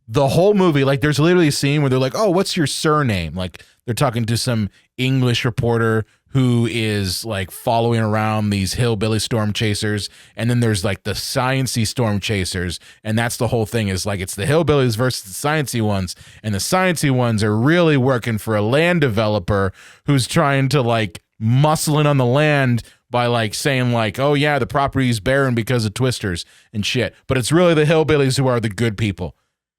The whole movie, like there's literally a scene where they're like, oh, what's your surname? Like they're talking to some English reporter who is like following around these hillbilly storm chasers. And then there's like the sciencey storm chasers. And that's the whole thing, is like, it's the hillbillies versus the sciencey ones. And the sciencey ones are really working for a land developer who's trying to like muscle in on the land by like saying like, oh yeah, the property's barren because of twisters and shit. But it's really the hillbillies who are the good people.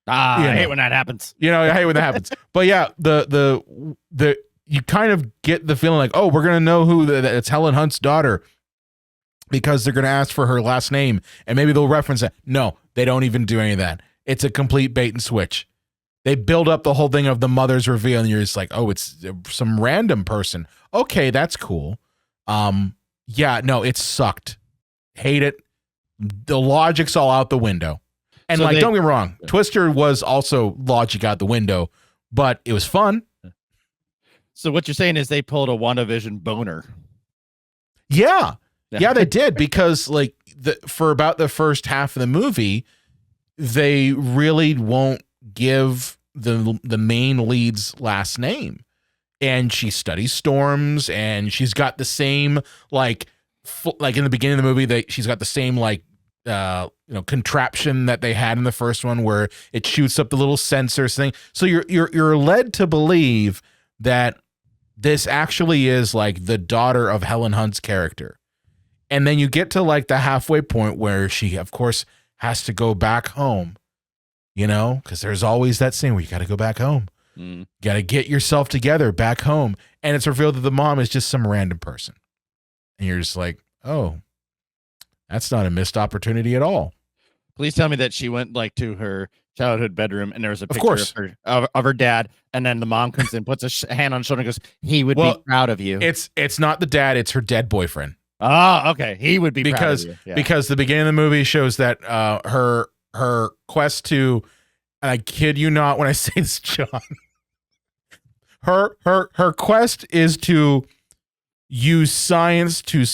I hate when that happens. You know, I hate when that happens. But yeah, the you kind of get the feeling like, oh, we're gonna know who it's Helen Hunt's daughter because they're gonna ask for her last name, and maybe they'll reference that. No, they don't even do any of that. It's a complete bait and switch. They build up the whole thing of the mother's reveal, and you're just like, oh, it's some random person. Okay, that's cool. Yeah, no, it sucked. Hate it. The logic's all out the window. And so don't get me wrong, Twister was also logic out the window, but it was fun. So what you're saying is they pulled a WandaVision boner. Yeah, they did, because like for about the first half of the movie, they really won't give the main lead's last name, and she studies storms, and she's got the same like in the beginning of the movie, she's got the same like contraption that they had in the first one where it shoots up the little sensors thing. So you're led to believe that this actually is like the daughter of Helen Hunt's character. And then you get to like the halfway point where she, of course, has to go back home, you know, because there's always that scene where you got to go back home. You got to get yourself together back home. And it's revealed that the mom is just some random person. And you're just like, oh, that's not a missed opportunity at all. Please tell me that she went like to her childhood bedroom and there was a picture of her dad, and then the mom comes in, puts a hand on the shoulder and goes, he would be proud of you. It's not the dad, it's her dead boyfriend. Oh, okay. He would be proud of you. Yeah. Because the beginning of the movie shows that her quest to, and I kid you not when I say this, John, her quest is to use science to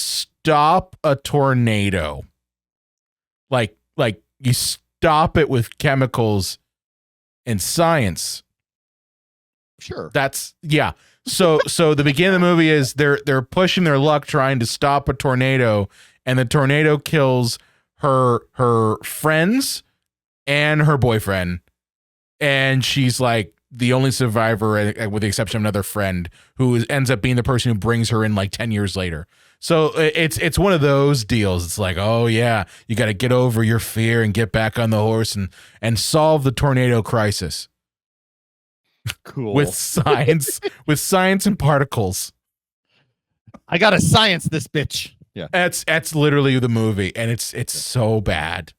stop a tornado. Like you stop it with chemicals and science. Sure. That's yeah. So the beginning of the movie is they're pushing their luck trying to stop a tornado, and the tornado kills her friends and her boyfriend, and she's like the only survivor with the exception of another friend who ends up being the person who brings her in like 10 years later. So it's one of those deals. It's like, oh yeah, you got to get over your fear and get back on the horse and solve the tornado crisis. Cool. With science and particles. I gotta science this bitch. Yeah. That's literally the movie, and it's so bad.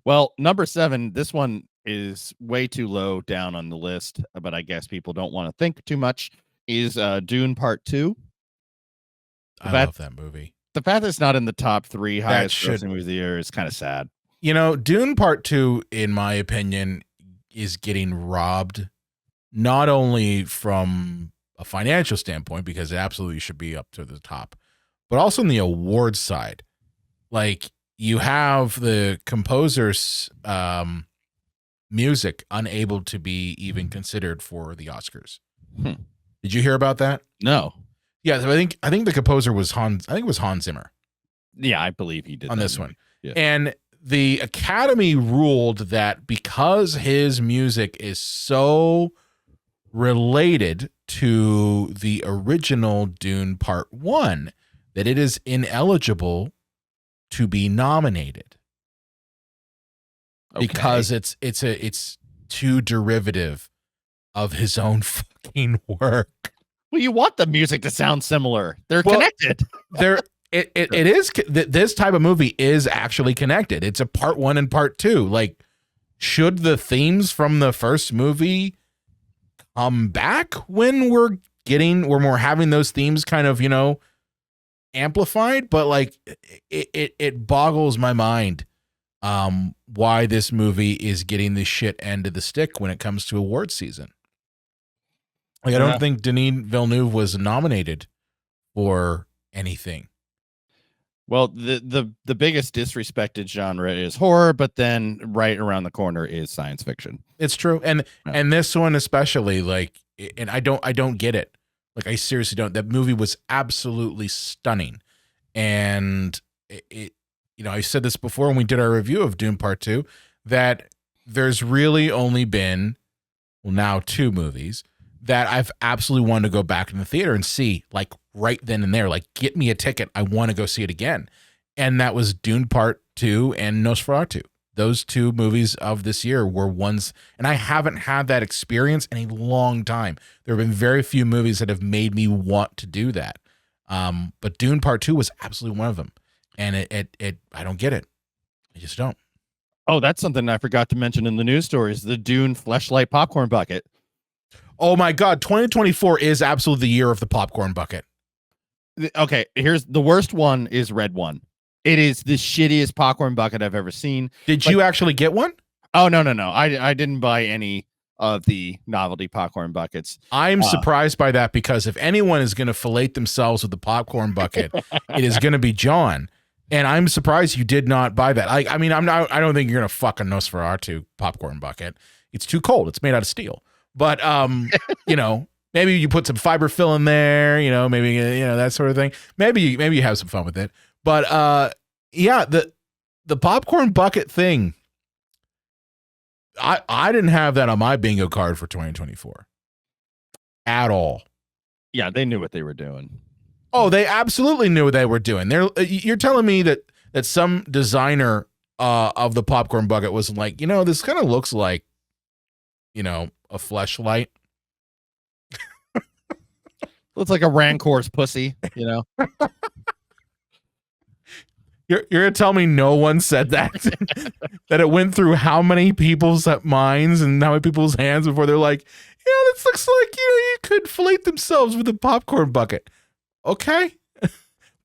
Well, number 7, this one is way too low down on the list, but I guess people don't want to think too much, is Dune Part 2. I love that movie. The fact that it's not in the top 3 highest grossing movies of the year is kind of sad. You know, Dune Part 2, in my opinion, is getting robbed, not only from a financial standpoint, because it absolutely should be up to the top, but also on the awards side. Like, you have the composer's music unable to be even considered for the Oscars. Did you hear about that? No. Yeah, I think the composer was Hans Zimmer. Yeah, I believe he did on this one. Yeah. And the Academy ruled that because his music is so related to the original Dune Part 1, that it is ineligible to be nominated. Okay. Because it's too derivative of his own fucking work. Well, you want the music to sound similar. They're connected. It is. This type of movie is actually connected. It's a part 1 and part 2. Like, should the themes from the first movie come back when we're having those themes kind of, amplified? But like, it boggles my mind why this movie is getting the shit end of the stick when it comes to awards season. Like, I don't think Denis Villeneuve was nominated for anything. Well, the biggest disrespected genre is horror, but then right around the corner is science fiction. It's true. And this one especially, like, and I don't get it. Like, I seriously don't. That movie was absolutely stunning. And it I said this before when we did our review of Dune Part 2, that there's really only been, now 2 movies that I've absolutely wanted to go back in the theater and see, like, right then and there. Like, get me a ticket. I want to go see it again. And that was Dune Part 2 and Nosferatu. Those 2 movies of this year were ones, and I haven't had that experience in a long time. There have been very few movies that have made me want to do that. But Dune Part 2 was absolutely one of them. And I don't get it. I just don't. Oh, that's something I forgot to mention in the news stories. The Dune Fleshlight popcorn bucket. Oh my God, 2024 is absolutely the year of the popcorn bucket. Okay, here's the worst one is Red One. It is the shittiest popcorn bucket I've ever seen. Did you actually get one? Oh, no. I didn't buy any of the novelty popcorn buckets. I'm surprised by that, because if anyone is going to fillet themselves with the popcorn bucket, it is going to be John. And I'm surprised you did not buy that. I don't think you're going to fuck a Nosferatu popcorn bucket. It's too cold. It's made out of steel. But, maybe you put some fiber fill in there, maybe, that sort of thing. Maybe you have some fun with it. But, the popcorn bucket thing, I didn't have that on my bingo card for 2024 at all. Yeah, they knew what they were doing. Oh, they absolutely knew what they were doing. You're telling me that some designer of the popcorn bucket was like, this kind of looks like, a fleshlight. Looks like a Rancor's pussy, You're gonna tell me no one said that? That it went through how many people's minds and how many people's hands before they're like, this looks like, you could fillet themselves with a popcorn bucket. Okay.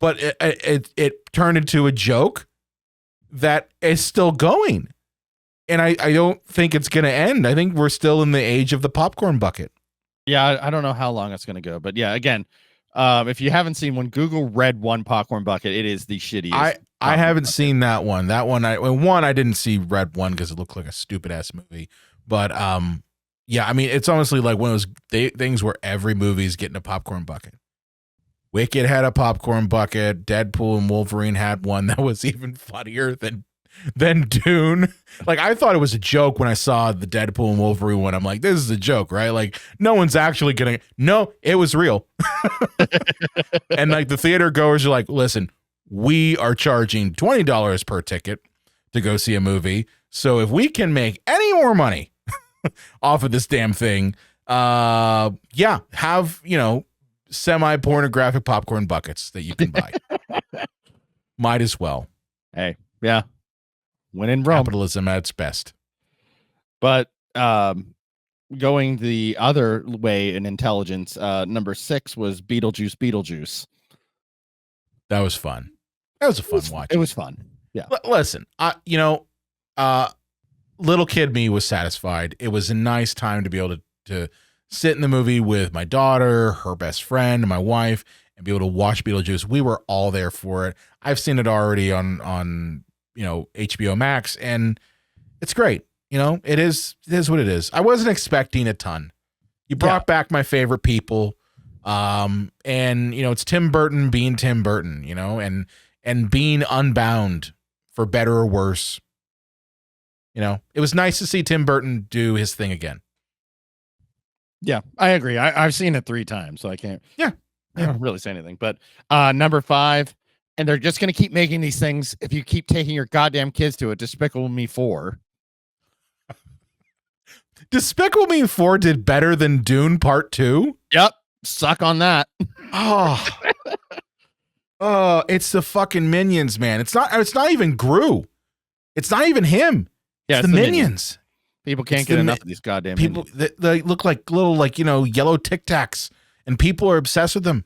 But it turned into a joke that is still going. And I don't think it's going to end. I think we're still in the age of the popcorn bucket. Yeah, I don't know how long it's going to go. But yeah, again, If you haven't seen one, Google Red One popcorn bucket. It is the shittiest. I haven't seen that one. That one I didn't see Red One because it looked like a stupid ass movie. But yeah, I mean it's honestly like one of those things where every movie's getting a popcorn bucket. Wicked had a popcorn bucket. Deadpool and Wolverine had one that was even funnier than Dune. Like I thought it was a joke when I saw the Deadpool and Wolverine one. I'm like, this is a joke, right? Like no one's actually gonna. No, it was real. And like the theater goers are like, listen, we are charging $20 per ticket to go see a movie. So if we can make any more money off of this damn thing, yeah, have semi-pornographic popcorn buckets that you can buy. Might as well. Hey, yeah. When in Rome. Capitalism at its best. But going the other way in intelligence, number 6 was Beetlejuice. That was fun. That was a fun watch. It was fun. Yeah. Listen, little kid me was satisfied. It was a nice time to be able to sit in the movie with my daughter, her best friend, my wife, and be able to watch Beetlejuice. We were all there for it. I've seen it already on HBO Max, and it's great. It is what it is. I wasn't expecting a ton. You brought back my favorite people. And it's Tim Burton being Tim Burton, and being unbound for better or worse. It was nice to see Tim Burton do his thing again. Yeah, I agree. I've seen it 3 times, so I can't really say anything. But number 5, and they're just going to keep making these things if you keep taking your goddamn kids to it, Despicable Me 4. Despicable Me 4 did better than Dune Part 2? Yep. Suck on that. Oh, it's the fucking Minions, man. It's not even Gru. It's not even him. Yeah, it's the Minions. People can't get enough of these goddamn people. They look like little, yellow Tic Tacs, and people are obsessed with them.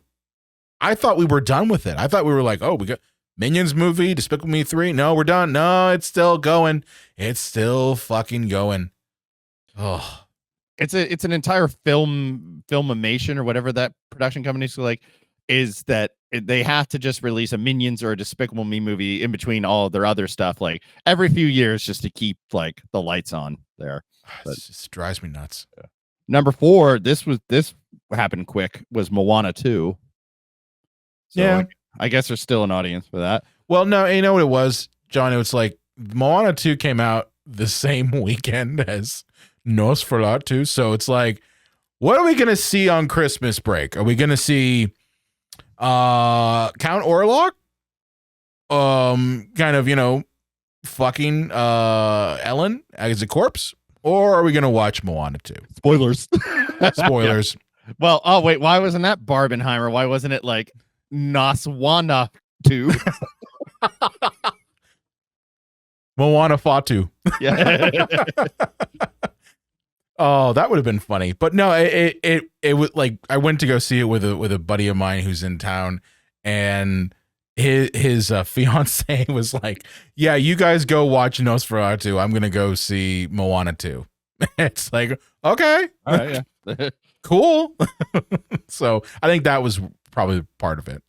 I thought we were done with it. I thought we were like, oh, we got Minions movie, Despicable Me 3. No, we're done. No, it's still going. It's still fucking going. Oh, it's an entire filmation or whatever that production company is like. Is that they have to just release a Minions or a Despicable Me movie in between all of their other stuff, like every few years, just to keep like the lights on there. It just drives me nuts. Yeah. Number 4, this happened quick, was Moana 2. So yeah, I guess there's still an audience for that. Well, no, you know what it was, John? It was like Moana 2 came out the same weekend as Nosferatu, so it's like, what are we gonna see on Christmas break? Are we gonna see Count Orlok kind of fucking Ellen as a corpse, or are we gonna watch Moana 2? Spoilers. Yeah. Well, oh wait, why wasn't that Barbenheimer? Why wasn't it like Naswana 2? Moana Fatu. Yeah. Oh, that would have been funny. But no, it was like I went to go see it with a buddy of mine who's in town, and his fiance was like, "Yeah, you guys go watch Nosferatu. I'm gonna go see Moana 2." It's like, okay, all right, yeah, cool. So I think that was probably part of it.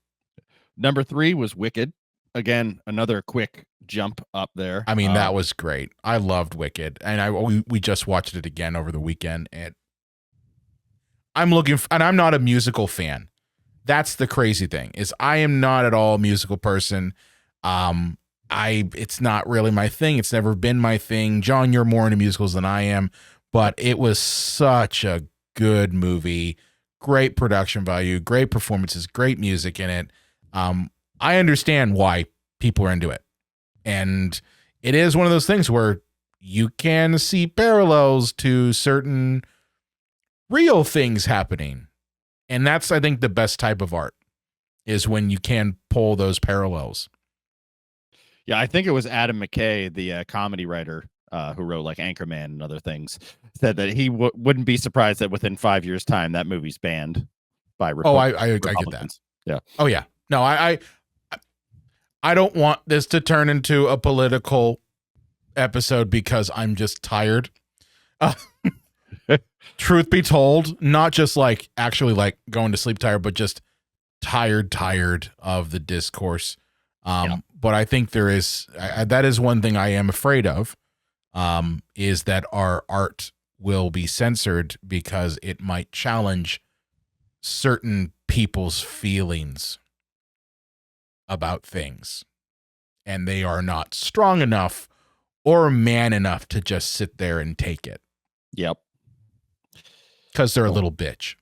Number 3 was Wicked. Again, another quick jump up there. I mean, that was great. I loved Wicked, and we just watched it again over the weekend. And I'm not a musical fan. That's the crazy thing, is I am not at all a musical person. It's not really my thing. It's never been my thing. John, you're more into musicals than I am, but it was such a good movie. Great production value, great performances, great music in it. I understand why people are into it. And it is one of those things where you can see parallels to certain real things happening. And that's, I think, the best type of art, is when you can pull those parallels. Yeah, I think it was Adam McKay, the comedy writer who wrote like Anchorman and other things, said that he wouldn't be surprised that within 5 years' time that movie's banned by Republicans. I get that. Yeah. Oh, yeah. No, I don't want this to turn into a political episode because I'm just tired. Truth be told, not just like actually like going to sleep tired, but just tired of the discourse. But I think there is that is one thing I am afraid of, is that our art will be censored because it might challenge certain people's feelings about things, and they are not strong enough or man enough to just sit there and take it. Yep. Because they're a little bitch.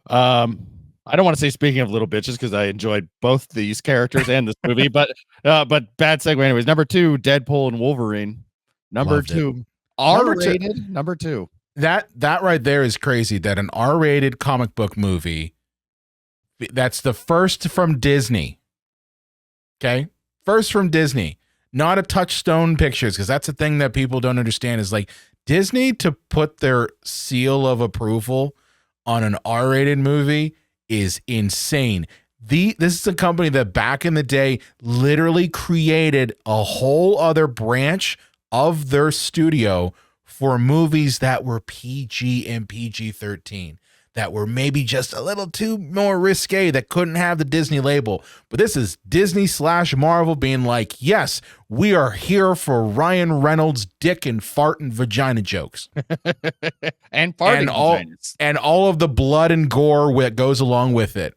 I don't want to say speaking of little bitches because I enjoyed both these characters and this movie, but bad segue anyways. Number 2, Deadpool and Wolverine. Number Loved 2, it. R-rated. Number 2. That right there is crazy, that an R-rated comic book movie, that's the first from Disney. Okay? First from Disney. Not a Touchstone Pictures, because that's the thing that people don't understand is like Disney to put their seal of approval on an R-rated movie is insane. This is a company that back in the day literally created a whole other branch of their studio for movies that were PG and PG-13, that were maybe just a little too more risque, that couldn't have the Disney label. But this is Disney/Marvel being like, yes, we are here for Ryan Reynolds' dick and fart and vagina jokes. and farting and all of the blood and gore that goes along with it.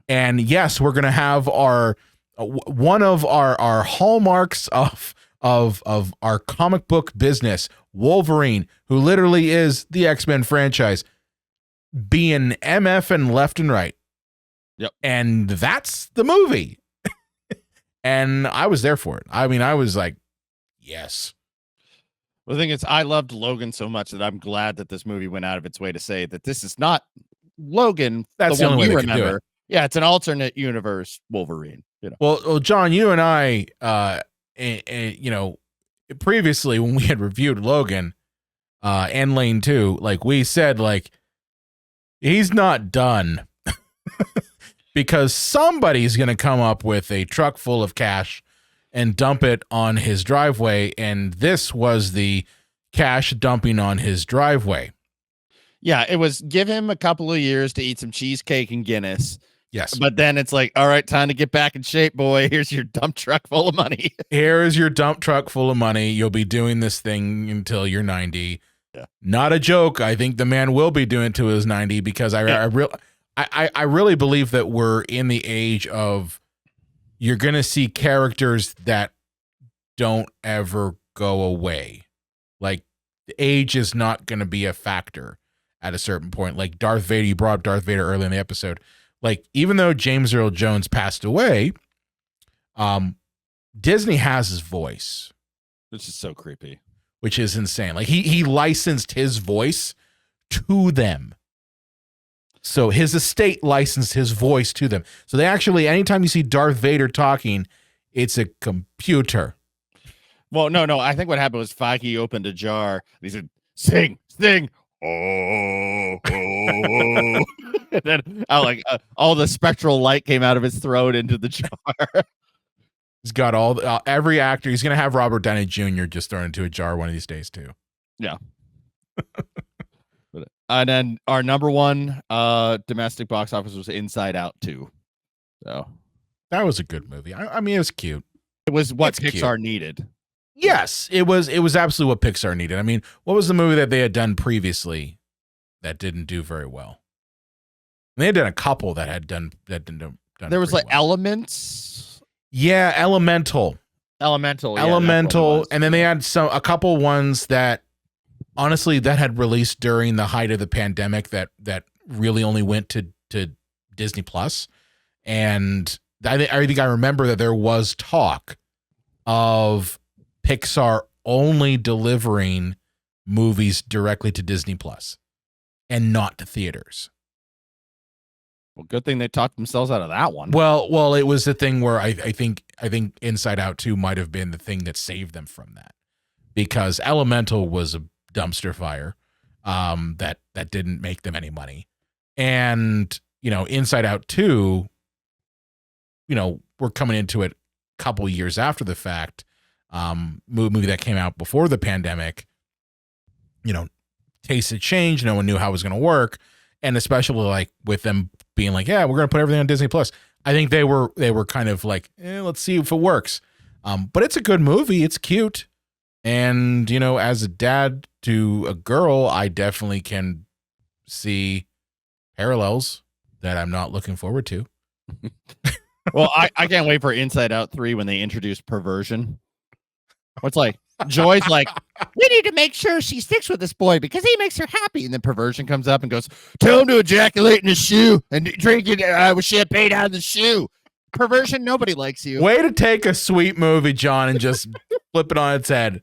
And yes, we're going to have our one of our hallmarks of our comic book business, Wolverine, who literally is the X-Men franchise, being MF and left and right. Yep. And that's the movie. And I was there for it. I mean, I was like, yes. Well, the thing is, I loved Logan so much that I'm glad that this movie went out of its way to say that this is not Logan. That's the only way they could do it. Yeah, it's an alternate universe Wolverine. You know. Well, John, you and I, previously when we had reviewed Logan and Lane 2, like we said, like, he's not done because somebody's going to come up with a truck full of cash and dump it on his driveway. And this was the cash dumping on his driveway. Yeah, it was give him a couple of years to eat some cheesecake and Guinness. Yes. But then it's like, all right, time to get back in shape, boy. Here's your dump truck full of money. Here's your dump truck full of money. You'll be doing this thing until you're 90. Yeah. Not a joke. I think the man will be doing it to his 90 because I really believe that we're in the age of you're going to see characters that don't ever go away. Like, the age is not going to be a factor at a certain point. Like Darth Vader, you brought up Darth Vader early in the episode. Like, even though James Earl Jones passed away, Disney has his voice. This is so creepy. Which is insane. Like, he licensed his voice to them. So his estate licensed his voice to them. So they actually, anytime you see Darth Vader talking, it's a computer. Well, no. I think what happened was Feige opened a jar. And he said, sing. Oh. And then all the spectral light came out of his throat into the jar. He's got every actor. He's going to have Robert Downey Jr. just thrown into a jar one of these days too. Yeah. And then our number 1 domestic box office was Inside Out 2. So that was a good movie. I mean, it was cute. It was what Pixar needed. Yes, it was absolutely what Pixar needed. I mean, what was the movie that they had done previously that didn't do very well? They had done a couple that didn't do. There was like well. Elements. Yeah, Elemental, yeah, and then they had a couple ones that honestly that had released during the height of the pandemic that really only went to Disney Plus, and I think I remember that there was talk of Pixar only delivering movies directly to Disney Plus and not to theaters. Well, good thing they talked themselves out of that one. Well, it was the thing where I think Inside Out 2 might have been the thing that saved them from that, because Elemental was a dumpster fire that didn't make them any money, and Inside Out 2, we're coming into it a couple years after the fact. Movie that came out before the pandemic. Taste had changed. No one knew how it was going to work. and especially like with them being like, yeah, we're gonna put everything on Disney Plus. I think they were kind of like, let's see if it works. But it's a good movie. It's cute, and as a dad to a girl, I definitely can see parallels that I'm not looking forward to. Well, I can't wait for Inside Out 3 when they introduce perversion. What's like Joy's like, we need to make sure she sticks with this boy because he makes her happy. And then perversion comes up and goes, tell him to ejaculate in his shoe and drink it with champagne out of the shoe. Perversion, nobody likes you. Way to take a sweet movie, John, and just flip it on its head.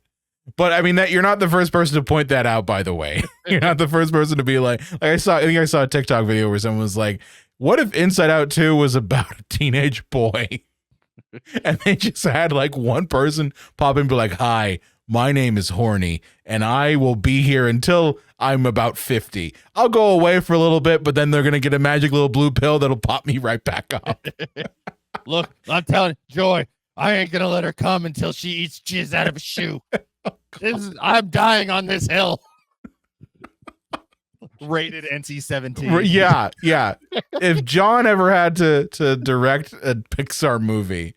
But I mean, that you're not the first person to point that out, by the way. You're not the first person to be like I think I saw a TikTok video where someone was like, what if Inside Out 2 was about a teenage boy? And they just had like one person pop in and be like, hi, my name is Horny, and I will be here until I'm about 50. I'll go away for a little bit, but then they're going to get a magic little blue pill that'll pop me right back up. Look, I'm telling you, Joy, I ain't going to let her come until she eats jizz out of a shoe. I'm dying on this hill. Rated NC-17. Yeah. If John ever had to direct a Pixar movie,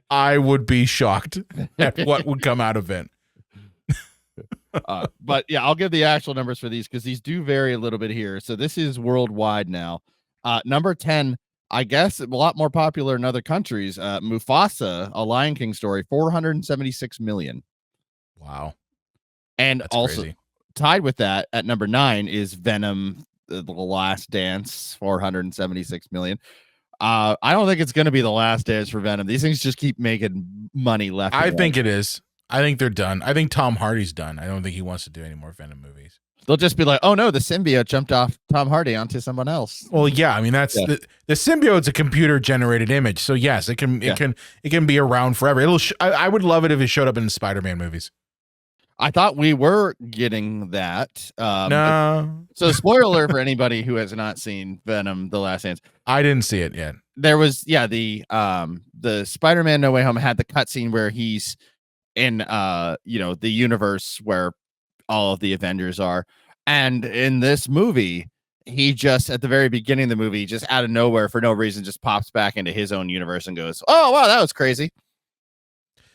I would be shocked at what would come out of it. But yeah, I'll give the actual numbers for these because these do vary a little bit here. So this is worldwide now. Number 10, I guess a lot more popular in other countries. Mufasa, a Lion King story, 476 million. Wow. And that's also crazy. Tied with that at number 9 is Venom, The Last Dance, 476 million. I don't think it's going to be the last dance for Venom. These things just keep making money left. I think it is. I think they're done. I think Tom Hardy's done. I don't think he wants to do any more Venom movies. They'll just be like, oh no, the symbiote jumped off Tom Hardy onto someone else. Well, yeah, I mean that's the symbiote's a computer generated image, so yes, it can be around forever. I would love it if it showed up in Spider-Man movies. I thought we were getting that. No. So spoiler alert for anybody who has not seen Venom: The Last Dance. I didn't see it yet. There was the Spider-Man No Way Home had the cutscene where he's in the universe where all of the Avengers are, and in this movie he just at the very beginning of the movie just out of nowhere for no reason just pops back into his own universe and goes, oh wow, that was crazy.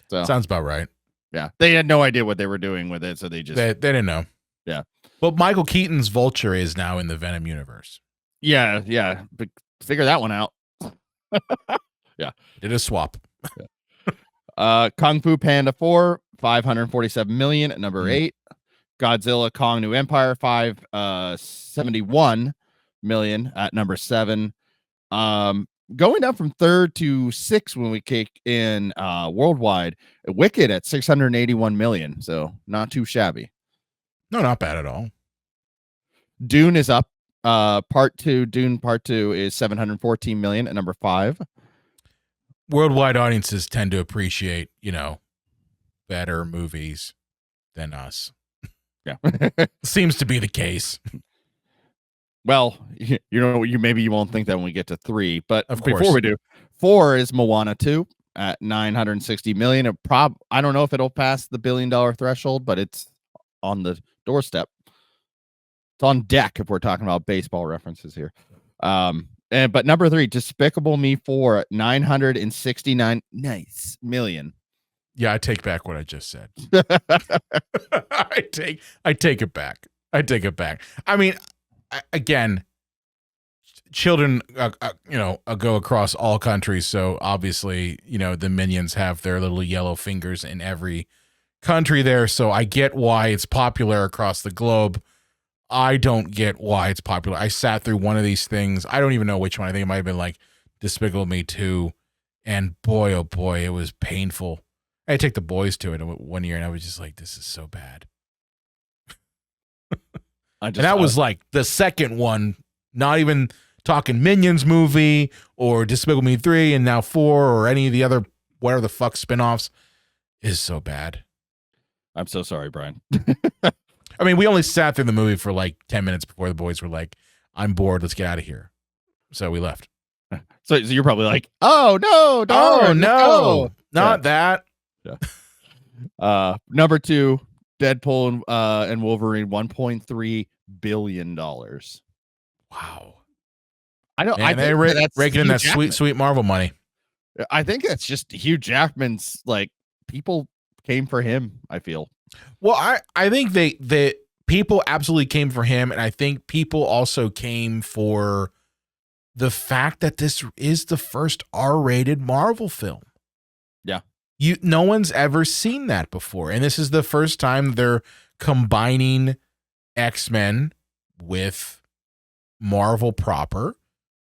So sounds about right. Yeah, they had no idea what they were doing with it, so they didn't know. Yeah, but Michael Keaton's Vulture is now in the Venom universe. Yeah, but figure that one out. Yeah, did a swap. Yeah. Kung Fu Panda 4, 547 million at number 8. Godzilla Kong New Empire 571 million at number 7. Going down from 3rd to 6th when we kick in worldwide, Wicked at 681 million, so not too shabby. No, not bad at all. Dune is up. Dune Part 2 is 714 million at number 5. Worldwide audiences tend to appreciate, better movies than us. Yeah. Seems to be the case. Well, maybe you won't think that when we get to 3, but of course. Before we do, 4 is Moana 2 at 960 million. I don't know if it'll pass the $1 billion threshold, but it's on the doorstep. It's on deck if we're talking about baseball references here. But number 3, Despicable Me 4 at 969 million. Yeah, I take back what I just said. I take it back. I take it back. I mean, again, children go across all countries, so obviously the Minions have their little yellow fingers in every country there, so I get why it's popular across the globe. I don't get why it's popular. I sat through one of these things. I don't even know which one. I think it might have been like Despicable Me 2, and boy, oh boy, it was painful. I had to take the boys to it one year, and I was just like, this is so bad. And that was like the second one, not even talking Minions movie or Despicable Me 3 and now 4 or any of the other whatever the fuck spinoffs is so bad. I'm so sorry, Brian. I mean, we only sat through the movie for like 10 minutes before the boys were like, I'm bored, let's get out of here. So we left. So you're probably like, oh no, not that. Yeah. Number 2, Deadpool and Wolverine, $1.3 billion. Wow. I don't. I And they think that's raking in Hugh that Jackman. sweet Marvel money. I think it's just Hugh Jackman's like people came for him. I feel. Well, I think they people absolutely came for him, and I think people also came for the fact that this is the first R-rated Marvel film. Yeah. No one's ever seen that before, and this is the first time they're combining X-Men with Marvel proper.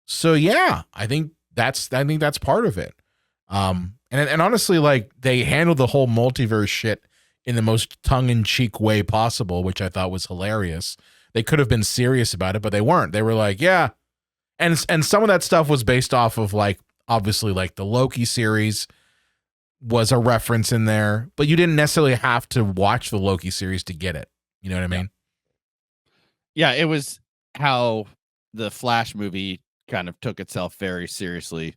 So yeah, I think that's part of it. And honestly, like, they handled the whole multiverse shit in the most tongue-in-cheek way possible, which I thought was hilarious. They could have been serious about it, but they weren't. They were like, yeah. And some of that stuff was based off of, like, obviously, like, the Loki series was a reference in there, but you didn't necessarily have to watch the Loki series to get it. You know what I mean? Yeah, it was how the Flash movie kind of took itself very seriously.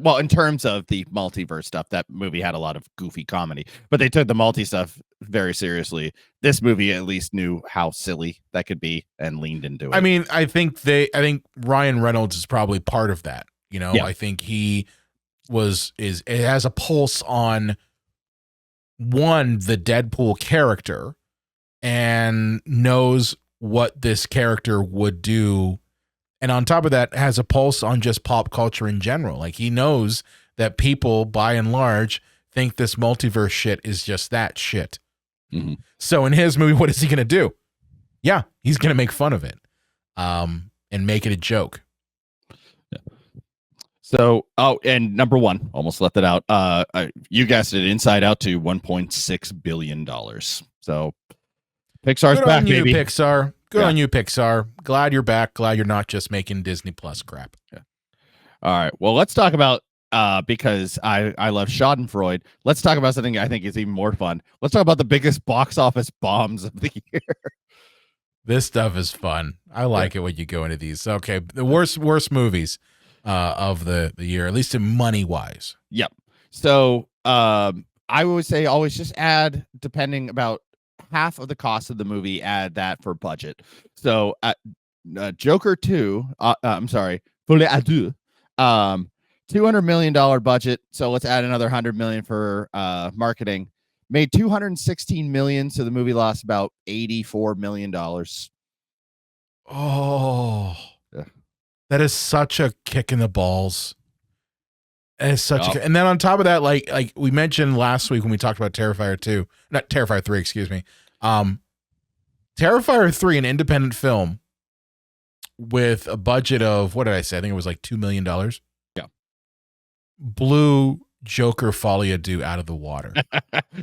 Well, in terms of the multiverse stuff, that movie had a lot of goofy comedy, but they took the multi stuff very seriously. This movie at least knew how silly that could be and leaned into it. I mean, I think Ryan Reynolds is probably part of that. You know, Yeah. I think it has a pulse on the Deadpool character and knows what this character would do. And on top of that, has a pulse on just pop culture in general. Like, he knows that people, by and large, think this multiverse shit is just that shit. Mm-hmm. So in his movie, what is he going to do? Yeah, he's going to make fun of it, and make it a joke. Yeah. So, and number one, almost left it out. You guessed it, Inside Out to $1.6 billion. So Pixar's Good back, on you, baby. Pixar. Good on you, Pixar. Glad you're back. Glad you're not just making Disney Plus crap. Yeah. All right. Well, let's talk about, because I love Schadenfreude. Let's talk about something I think is even more fun. Let's talk about the biggest box office bombs of the year. This stuff is fun. I like it when you go into these. Okay, the worst movies of the year, at least in money wise. Yep. So I would say always just add, depending about half of the cost of the movie, add that for budget. So Joker 2, I'm sorry, Folie à Deux, $200 million budget. So let's add another 100 million for marketing. Made 216 million, so the movie lost about $84 million. Oh, yeah. That is such a kick in the balls. It is such and then on top of that, like we mentioned last week when we talked about Terrifier 3, excuse me. Terrifier 3, an independent film with a budget of, what did I say? I think it was like $2 million. Yeah. Blew Joker Folie à Deux out of the water.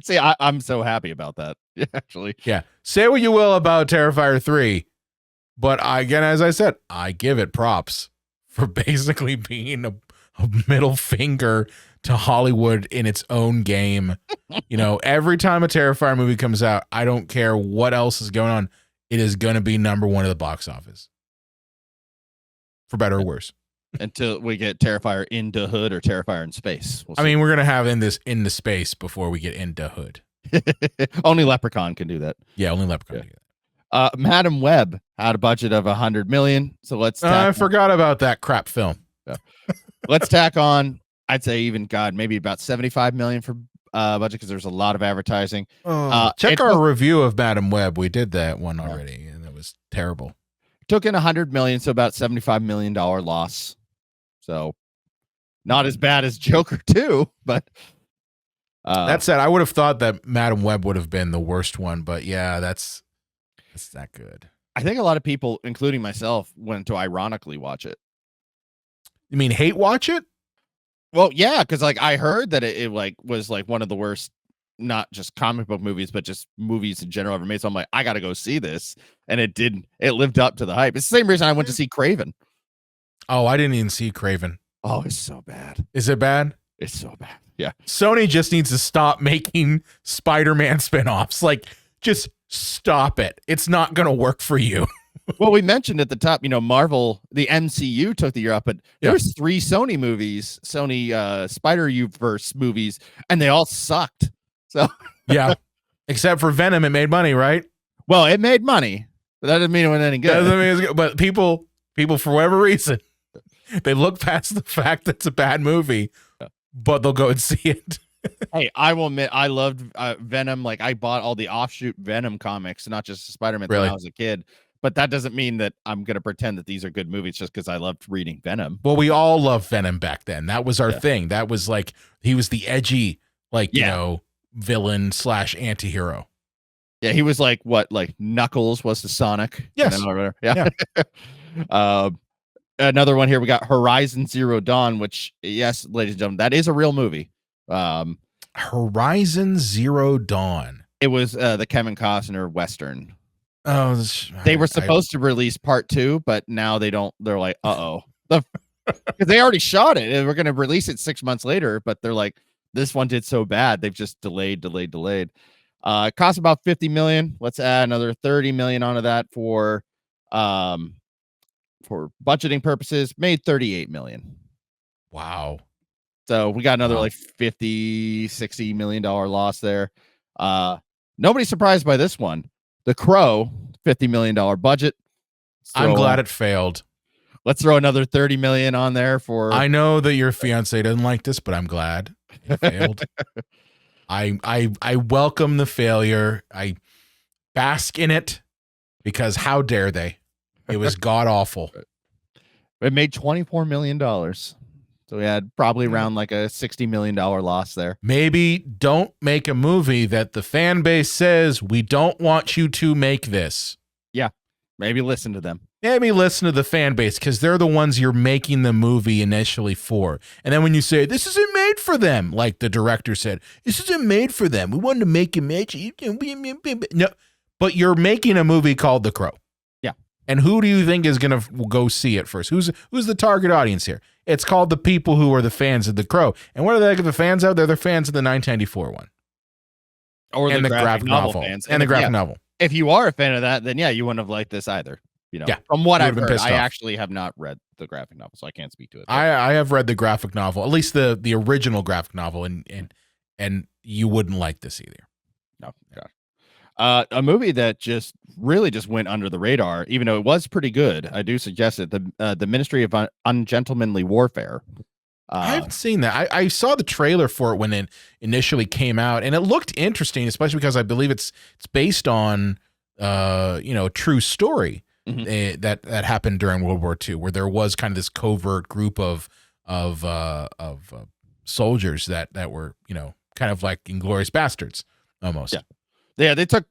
See, I'm so happy about that. Actually. Yeah. Say what you will about Terrifier 3, but again, as I said, I give it props for basically being a middle finger to Hollywood in its own game. You know, every time a Terrifier movie comes out, I don't care what else is going on, it is going to be number one at the box office. For better or worse. Until we get Terrifier into Hood or Terrifier in space. I mean, we're going to have into space before we get into Hood. Only Leprechaun can do that. Yeah, only Leprechaun can do that. Madam Web had a budget of 100 million. So let's I forgot about that crap film. Yeah. Let's tack on, I'd say even, maybe about 75 million for budget, because there's a lot of advertising. Check our review of Madam Web. We did that one already, and it was terrible. Took in 100 million, so about $75 million loss. So not as bad as Joker 2, but that said, I would have thought that Madam Web would have been the worst one, but yeah, that's that good. I think a lot of people, including myself, went to ironically watch it. You mean hate watch it? Well, yeah, because like I heard that it was like one of the worst, not just comic book movies, but just movies in general ever made. So I'm like, I got to go see this, and it didn't. It lived up to the hype. It's the same reason I went to see Craven. Oh, I didn't even see Craven. Oh, it's so bad. Is it bad? It's so bad. Yeah. Sony just needs to stop making Spider-Man spinoffs. Like, just stop it. It's not going to work for you. Well, we mentioned at the top, Marvel, the MCU took the year up, but there was 3 Sony movies, Spider-Verse movies, and they all sucked. So yeah, except for Venom, it made money, right? Well, it made money, but that doesn't mean it was any good. Doesn't mean it's good. But people People, for whatever reason, they look past the fact that it's a bad movie, but they'll go and see it. Hey, I will admit, I loved Venom. Like, I bought all the offshoot Venom comics, not just Spider-Man when I was a kid. But that doesn't mean that I'm going to pretend that these are good movies just because I loved reading Venom. Well, we all loved Venom back then. That was our thing. That was like, he was the edgy, like, you know, villain / anti-hero. Yeah, he was like what? Like Knuckles was to Sonic. Yes. Yeah. Another one here. We got Horizon Zero Dawn, which, yes, ladies and gentlemen, that is a real movie. Horizon Zero Dawn. It was the Kevin Costner Western. Oh, they were supposed to release part 2, but now they don't. They're like, because they already shot it. And we're going to release it 6 months later, but they're like, this one did so bad, they've just delayed. It cost about $50 million. Let's add another $30 million onto that for budgeting purposes. Made $38 million. Wow. So we got another like $50-60 million loss there. Nobody's surprised by this one. The Crow, $50 million budget. I'm glad it failed. Let's throw another $30 million on there for. I know that your fiance doesn't like this, but I'm glad it failed. I welcome the failure. I bask in it because how dare they? It was god awful. It made $24 million. So we had probably around like a $60 million loss there. Maybe don't make a movie that the fan base says, we don't want you to make this. Yeah. Maybe listen to them. Maybe listen to the fan base because they're the ones you're making the movie initially for. And then when you say, this isn't made for them, like the director said, this isn't made for them. We wanted to make a match. No, but you're making a movie called The Crow. Yeah. And who do you think is going to go see it first? Who's the target audience here? It's called the people who are the fans of The Crow. And what are the fans of? They're the fans of the 1994 one. Or the graphic novel fans. And the graphic novel. If you are a fan of that, then yeah, you wouldn't have liked this either. You know, from what I've heard, I actually have not read the graphic novel, so I can't speak to it. I have read the graphic novel, at least the original graphic novel, and you wouldn't like this either. No, gosh. A movie that just went under the radar, even though it was pretty good. I do suggest it. The Ministry of Ungentlemanly Warfare. I haven't seen that. I saw the trailer for it when it initially came out, and it looked interesting, especially because I believe it's based on a true story. Mm-hmm. That happened during World War II, where there was kind of this covert group of soldiers that were kind of like Inglourious Bastards almost. Yeah, they took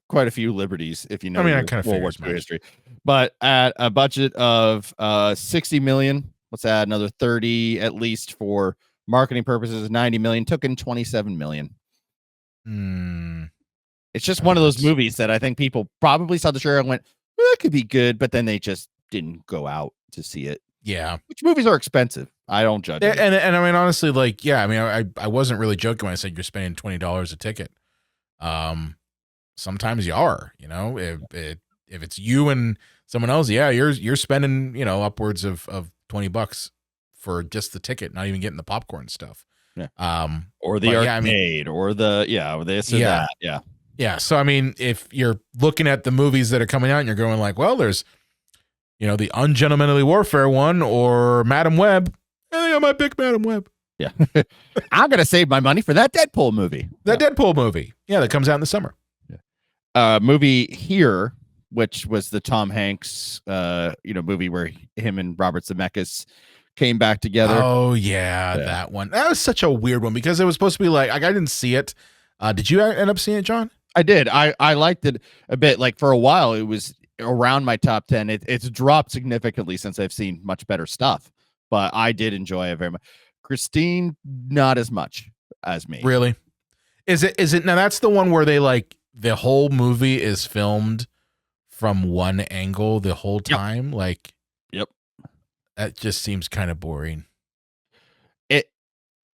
quite a few liberties, if you know. I mean, I kind of World War II history, but at a budget of $60 million, let's add another 30 at least for marketing purposes. 90 million, took in 27 million. It's just one of those movies that I think people probably saw the trailer and went, well, that could be good, but then they just didn't go out to see it. Yeah. Which movies are expensive. I don't judge it. And I mean, honestly, like, yeah, I mean, I wasn't really joking when I said you're spending $20 a ticket. Sometimes you are, if it's you and someone else, yeah, you're spending, upwards of $20 for just the ticket, not even getting the popcorn stuff. Yeah. Or the arcade, or this or that. Yeah. Yeah. So, I mean, if you're looking at the movies that are coming out and you're going like, well, there's, the Ungentlemanly Warfare one or Madam Web. I think I might pick Madam Web. Yeah. I'm going to save my money for that Deadpool movie. Deadpool movie. Yeah. That comes out in the summer. Yeah. Movie Here, which was the Tom Hanks, movie where him and Robert Zemeckis came back together. Oh, yeah. That one. That was such a weird one because it was supposed to be like I didn't see it. Did you end up seeing it, John? I did. I liked it a bit. Like for a while, it was around my top 10. It's dropped significantly since I've seen much better stuff, but I did enjoy it very much. Christine, not as much as me. Really? Is it now? That's the one where they like the whole movie is filmed from one angle the whole time. Yep. That just seems kind of boring.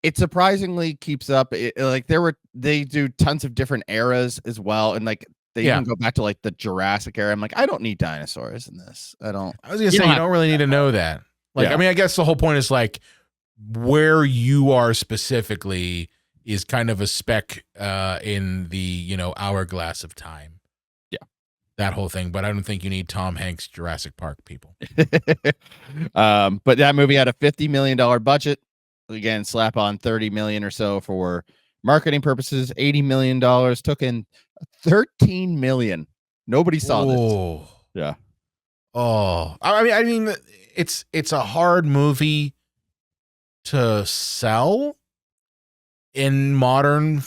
It surprisingly keeps up. They do tons of different eras as well, and like they even go back to like the Jurassic era. I'm like, I don't need dinosaurs in this. I was gonna say you don't really need to know that. Like, I mean, I guess the whole point is like where you are specifically is kind of a speck in the hourglass of time. Yeah, that whole thing, but I don't think you need Tom Hanks Jurassic Park people. But that movie had a $50 million budget. Again, slap on 30 million or so for marketing purposes. $80 million, took in 13 million. Nobody saw this. Oh, Yeah. oh, I mean, it's a hard movie to sell in modern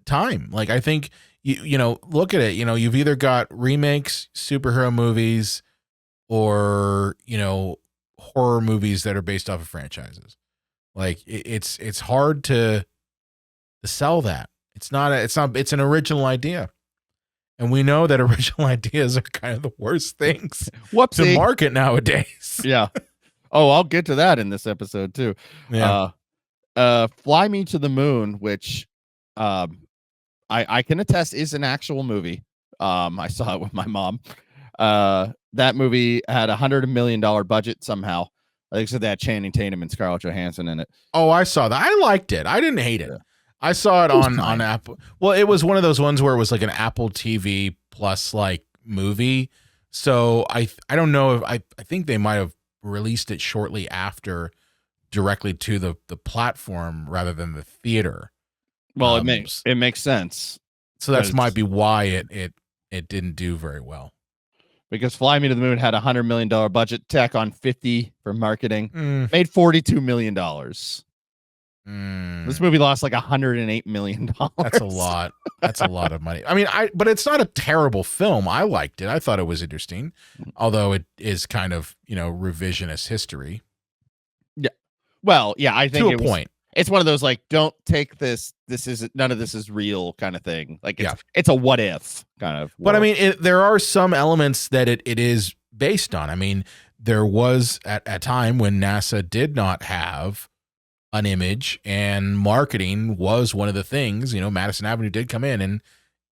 time. Like, I think you know, look at it. You know, you've either got remakes, superhero movies, or you know, horror movies that are based off of franchises. Like, it's hard to sell that. It's an original idea. And we know that original ideas are kind of the worst things Whoopsie. to market nowadays. Yeah. Oh, I'll get to that in this episode too. Yeah. Fly Me to the Moon, which I can attest is an actual movie. I saw it with my mom. That movie had $100 million budget somehow. I think so that Channing Tatum and Scarlett Johansson in it. Oh, I saw that. I liked it. I didn't hate it. Yeah. I saw it was on fine. Apple. Well, it was one of those ones where it was like an Apple TV plus like movie. So I don't know if I think they might have released it shortly after directly to the platform rather than the theater. Well, it makes sense. So that might be why it didn't do very well. Because Fly Me to the Moon had $100 million budget, tack on 50 for marketing, made $42 million. This movie lost like $108 million. That's a lot. That's a lot of money. I mean, but it's not a terrible film. I liked it. I thought it was interesting, although it is kind of, you know, revisionist history. Yeah. Well, yeah, I think to a point. It's one of those like, don't take this. This is none of this is real kind of thing. Like it's a what if kind of. But I mean, there are some elements that it is based on. I mean, there was at a time when NASA did not have an image, and marketing was one of the things. You know, Madison Avenue did come in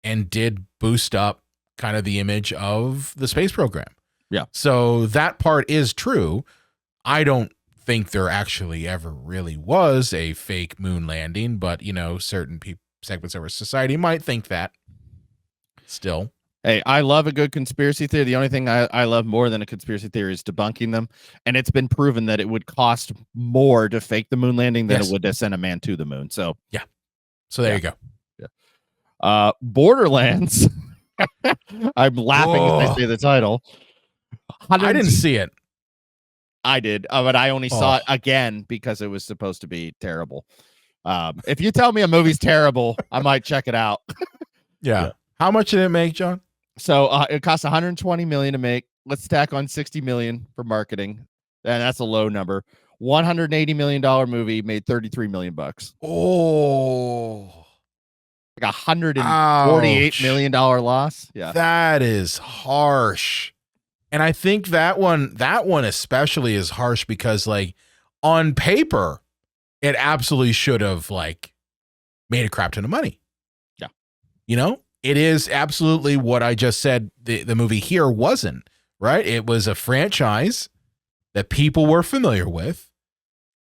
and did boost up kind of the image of the space program. Yeah. So that part is true. I don't think there actually ever really was a fake moon landing, but you know, certain segments of our society might think that still. Hey, I love a good conspiracy theory. The only thing I love more than a conspiracy theory is debunking them. And it's been proven that it would cost more to fake the moon landing than it would to send a man to the moon. So yeah. So there you go. Yeah. Borderlands. I'm laughing as I say the title. I didn't see it. I did, but I only saw it again because it was supposed to be terrible. If you tell me a movie's terrible, I might check it out. Yeah. How much did it make, John? So it cost 120 million to make. Let's tack on 60 million for marketing, and that's a low number. $180 million movie made 33 million bucks. Oh, like $148 million loss. Yeah, that is harsh. And I think that one especially is harsh because, like, on paper, it absolutely should have like made a crap ton of money. Yeah, you know, it is absolutely what I just said. The movie here wasn't, right. It was a franchise that people were familiar with.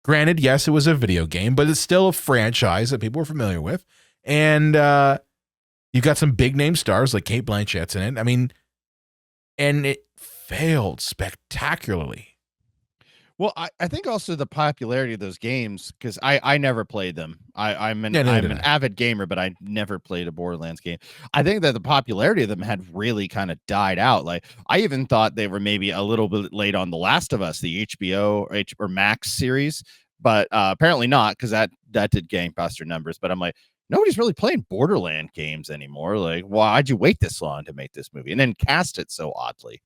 Granted, yes, it was a video game, but it's still a franchise that people were familiar with. And you've got some big name stars like Cate Blanchett's in it. I mean, and it failed spectacularly. Well, I think also the popularity of those games, because I never played them. I'm an avid gamer, but I never played a Borderlands game. I think that the popularity of them had really kind of died out. Like, I even thought they were maybe a little bit late on The Last of Us, the HBO or Max series, but apparently not, because that did gangbuster numbers. But I'm like, nobody's really playing Borderland games anymore. Like, why'd you wait this long to make this movie and then cast it so oddly?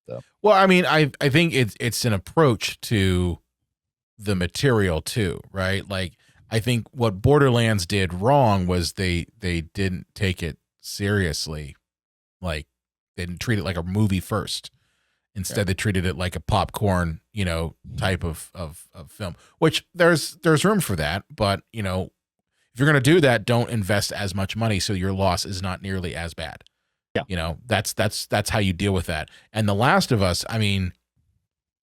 So. Well, I mean, I think it's an approach to the material too, right? Like, I think what Borderlands did wrong was they didn't take it seriously. Like, they didn't treat it like a movie first. Instead, they treated it like a popcorn, you know, type of film, which there's room for that. But, you know, if you're going to do that, don't invest as much money so your loss is not nearly as bad. Yeah. You know, that's how you deal with that. And The Last of Us, I mean,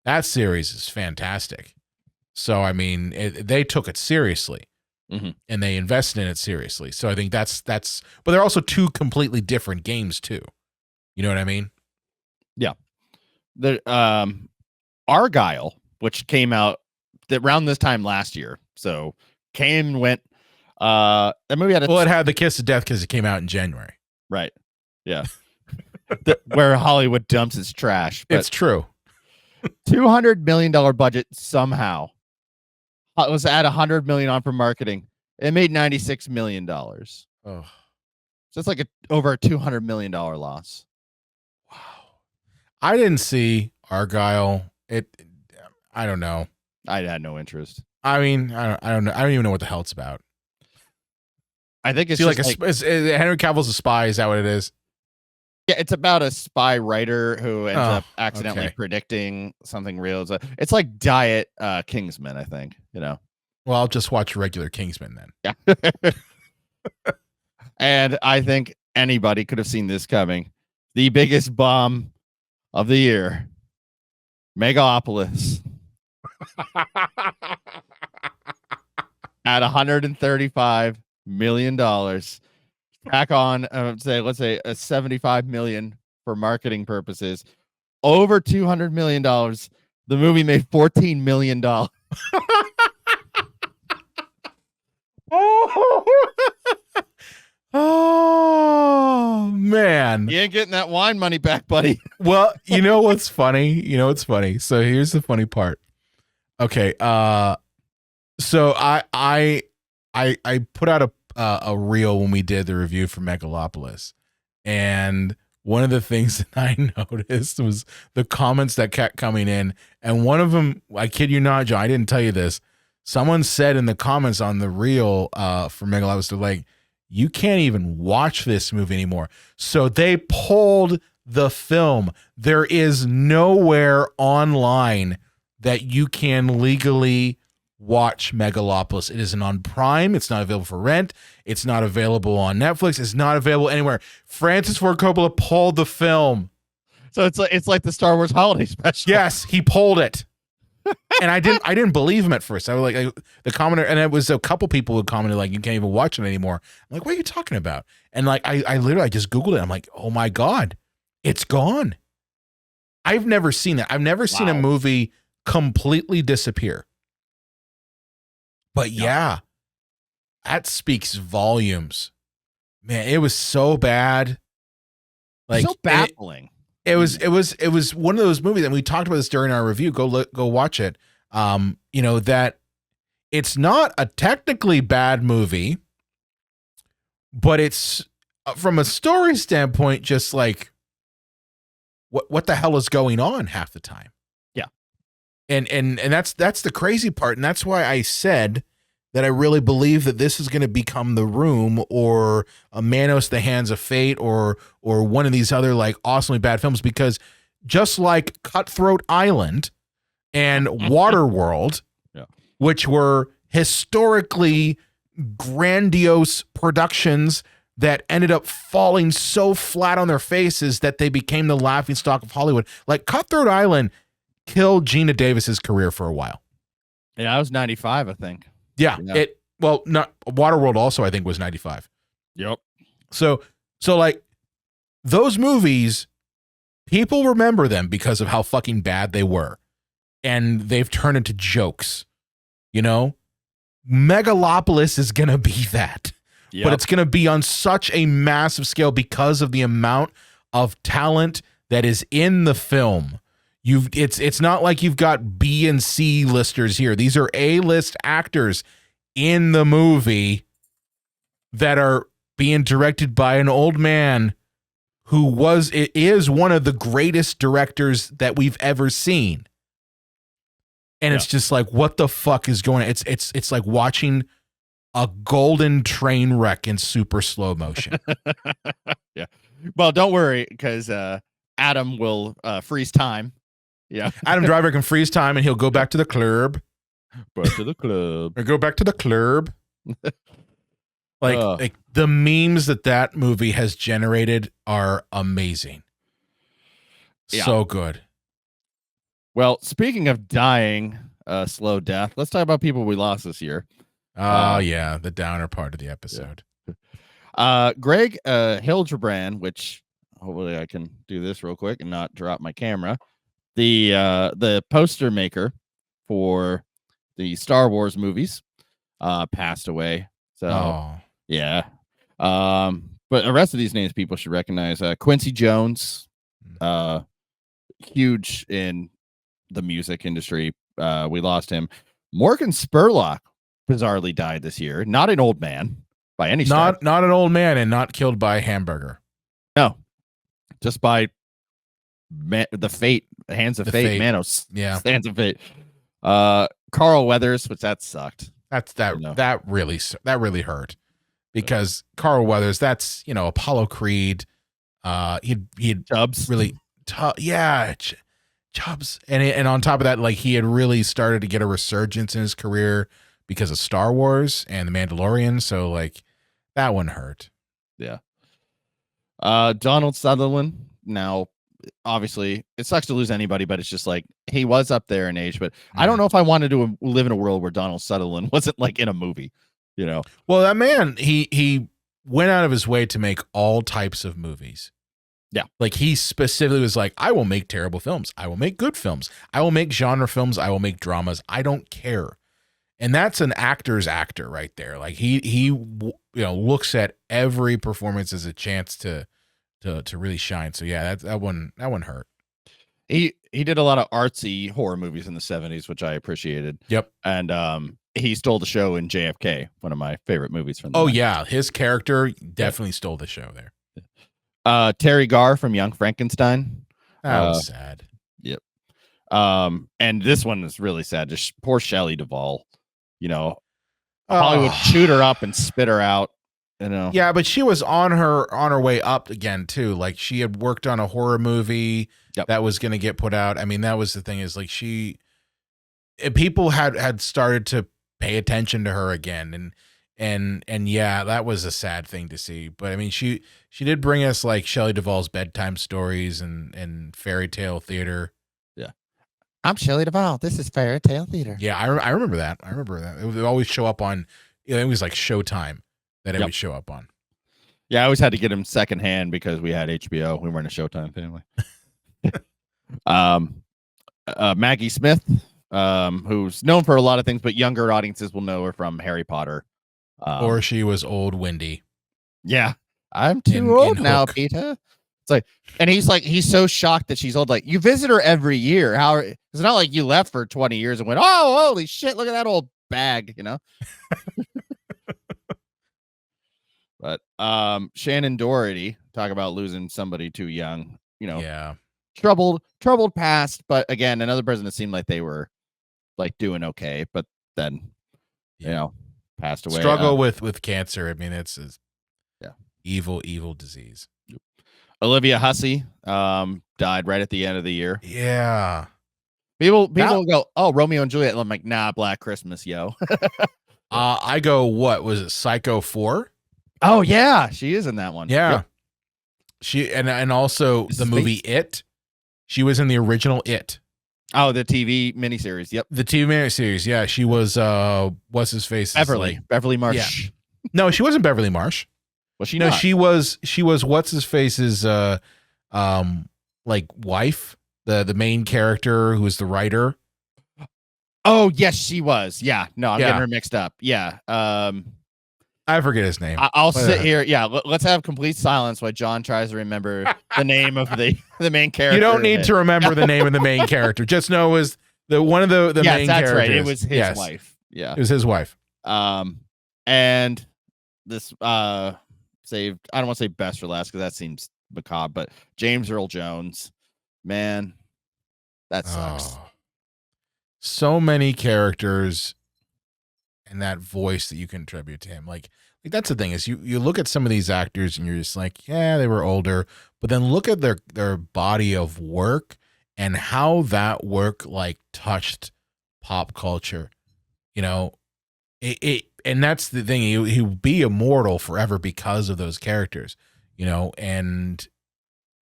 that series is fantastic. So, I mean, they took it seriously and they invested in it seriously. So I think that's, but they're also two completely different games too. You know what I mean? The Argyle, which came out around this time last year, so came and went. That movie had Well, it had the kiss of death because it came out in January. right, yeah, where Hollywood dumps its trash. But It's true. $200 million budget somehow. It was at $100 million on for marketing. It made $96 million. So Oh, it's like over a $200 million loss. wow. I didn't see Argyle. I don't know. I had no interest. I mean, I don't know. I don't even know what the hell it's about. I think it's See, just is Henry Cavill's a spy. Is that what it is? yeah, it's about a spy writer who ends up accidentally okay. predicting something real. It's like Diet Kingsman, I think. Well, I'll just watch regular Kingsman then. Yeah. And I think anybody could have seen this coming. The biggest bomb of the year. Megalopolis. At $135 million. Tack on, let's say a $75 million for marketing purposes. Over $200 million. The movie made $14 million. Oh man. You ain't getting that wine money back, buddy. Well, you know what's funny? So here's the funny part. Okay, so I put out a reel when we did the review for Megalopolis, and one of the things that I noticed was the comments that kept coming in, and one of them, I kid you not, John, I didn't tell you this. Someone said in the comments on the reel for Megalopolis, they're like, you can't even watch this movie anymore. So they pulled the film. There is nowhere online that you can legally watch Megalopolis. It isn't on Prime. It's not available for rent. It's not available on Netflix. It's not available anywhere. Francis Ford Coppola pulled the film. So it's like the Star Wars holiday special. Yes, he pulled it. And I didn't believe him at first. I was like, the commenter, and it was a couple people who commented like, you can't even watch it anymore. I'm like, what are you talking about? And like, I literally just Googled it. I'm like, oh my God, it's gone. I've never seen that. I've never seen a movie completely disappear. But yeah, that speaks volumes. Man, it was so bad. Like so baffling. It was one of those movies, and we talked about this during our review. Go watch it. That it's not a technically bad movie, but it's from a story standpoint, just like what the hell is going on half the time. Yeah. And that's the crazy part. And that's why I said that I really believe that this is going to become The Room or a Manos, The Hands of Fate, or one of these other like awesomely bad films, because just like Cutthroat Island and Waterworld, which were historically grandiose productions that ended up falling so flat on their faces that they became the laughingstock of Hollywood. Like Cutthroat Island killed Gina Davis's career for a while. Yeah, I was 95, I think. Yeah. Not Waterworld also, I think, was 95. Yep. So like those movies, people remember them because of how fucking bad they were. And they've turned into jokes. Megalopolis is going to be that. Yep. But it's going to be on such a massive scale because of the amount of talent that is in the film. It's not like you've got B and C listers here. These are A-list actors in the movie that are being directed by an old man who is one of the greatest directors that we've ever seen. And it's just like, what the fuck is going on? It's like watching a golden train wreck in super slow motion. Yeah. Well, don't worry, because Adam will freeze time. Yeah. Adam Driver can freeze time and he'll go back to the club. Back to the club. Or go back to the club. Like the memes that movie has generated are amazing. Yeah. So good. Well, speaking of dying slow death, let's talk about people we lost this year. Oh, yeah. The downer part of the episode. Yeah. Greg Hildebrand, which hopefully I can do this real quick and not drop my camera. The poster maker for the Star Wars movies passed away. So Oh, yeah. But the rest of these names people should recognize. Quincy Jones, huge in the music industry. We lost him. Morgan Spurlock bizarrely died this year. Not an old man by any stretch. not an old man, and not killed by a hamburger. No, just by the fate, hands of fate, Manos. Yeah, hands of fate. Carl Weathers, which that sucked. That really hurt, because Carl Weathers, that's, you know, Apollo Creed. He'd Chubbs. Really tough. Yeah, Chubbs. And on top of that, like, he had really started to get a resurgence in his career because of Star Wars and The Mandalorian. So, like, that one hurt. Yeah. Donald Sutherland. Now, obviously, it sucks to lose anybody, but it's just like, he was up there in age, but I don't know if I wanted to live in a world where Donald Sutherland wasn't like in a movie, you know? Well, that man, he went out of his way to make all types of movies. Yeah. Like, he specifically was like, I will make terrible films. I will make good films. I will make genre films. I will make dramas. I don't care. And that's an actor's actor right there. Like, he you know, looks at every performance as a chance to really shine. So yeah, that one hurt. He did a lot of artsy horror movies in the 70s, which I appreciated. Yep. And he stole the show in JFK, one of my favorite movies from the 90s. Yeah, his character definitely stole the show there. Terry Garr from Young Frankenstein. That was sad. Yep. And this one is really sad. Just poor Shelley Duvall. You know, Hollywood chewed her up and spit her out. You know. Yeah, but she was on her way up again too. Like, she had worked on a horror movie that was going to get put out. I mean, that was the thing, is like, people had started to pay attention to her again, and yeah, that was a sad thing to see. But I mean, she did bring us like Shelley Duvall's bedtime stories and fairy tale theater. Yeah, I'm Shelley Duvall. This is fairy tale theater. Yeah, I remember that. It would always show up on. It was like Showtime that it would show up on. Yeah, I always had to get him secondhand because we had HBO. We weren't a Showtime family. Maggie Smith, who's known for a lot of things, but younger audiences will know her from Harry Potter. Or she was old Wendy. Yeah, I'm too old now, Peter. It's like, and he's so shocked that she's old. Like, you visit her every year. It's not like you left for 20 years and went, oh, holy shit, look at that old bag, you know. But Shannon Doherty, talk about losing somebody too young, you know. Yeah. Troubled past, but again, another person that seemed like they were like doing okay, but then you know, passed away. Struggle with cancer. I mean, it's evil disease. Olivia Hussey died right at the end of the year. Yeah. People go, oh, Romeo and Juliet. I'm like, nah, Black Christmas, yo. I go, what was it, Psycho 4? Oh yeah, she is in that one. Yeah. Yep. She and also the movie It. She was in the original It. Oh, the TV miniseries. Yep. The TV miniseries. Yeah, she was what's his face? Beverly Marsh. Yeah. No, she wasn't Beverly Marsh. Was she? No, not? she was what's his face's like wife, the main character who was the writer. Oh, yes, she was. Yeah. No, I'm getting her mixed up. Yeah. I forget his name. I'll sit here. Yeah, let's have complete silence while John tries to remember the name of the main character. You don't need to remember the name of the main character. Just know it was one of the main characters. That's right. It was his wife. Yeah, it was his wife. And this saved. I don't want to say best for last because that seems macabre, but James Earl Jones, man, that sucks. So many characters. And that voice that you can attribute to him, like that's the thing, is you look at some of these actors and you're just like, yeah, they were older, but then look at their body of work and how that work like touched pop culture, you know. It and that's the thing, he'll be immortal forever because of those characters, you know. And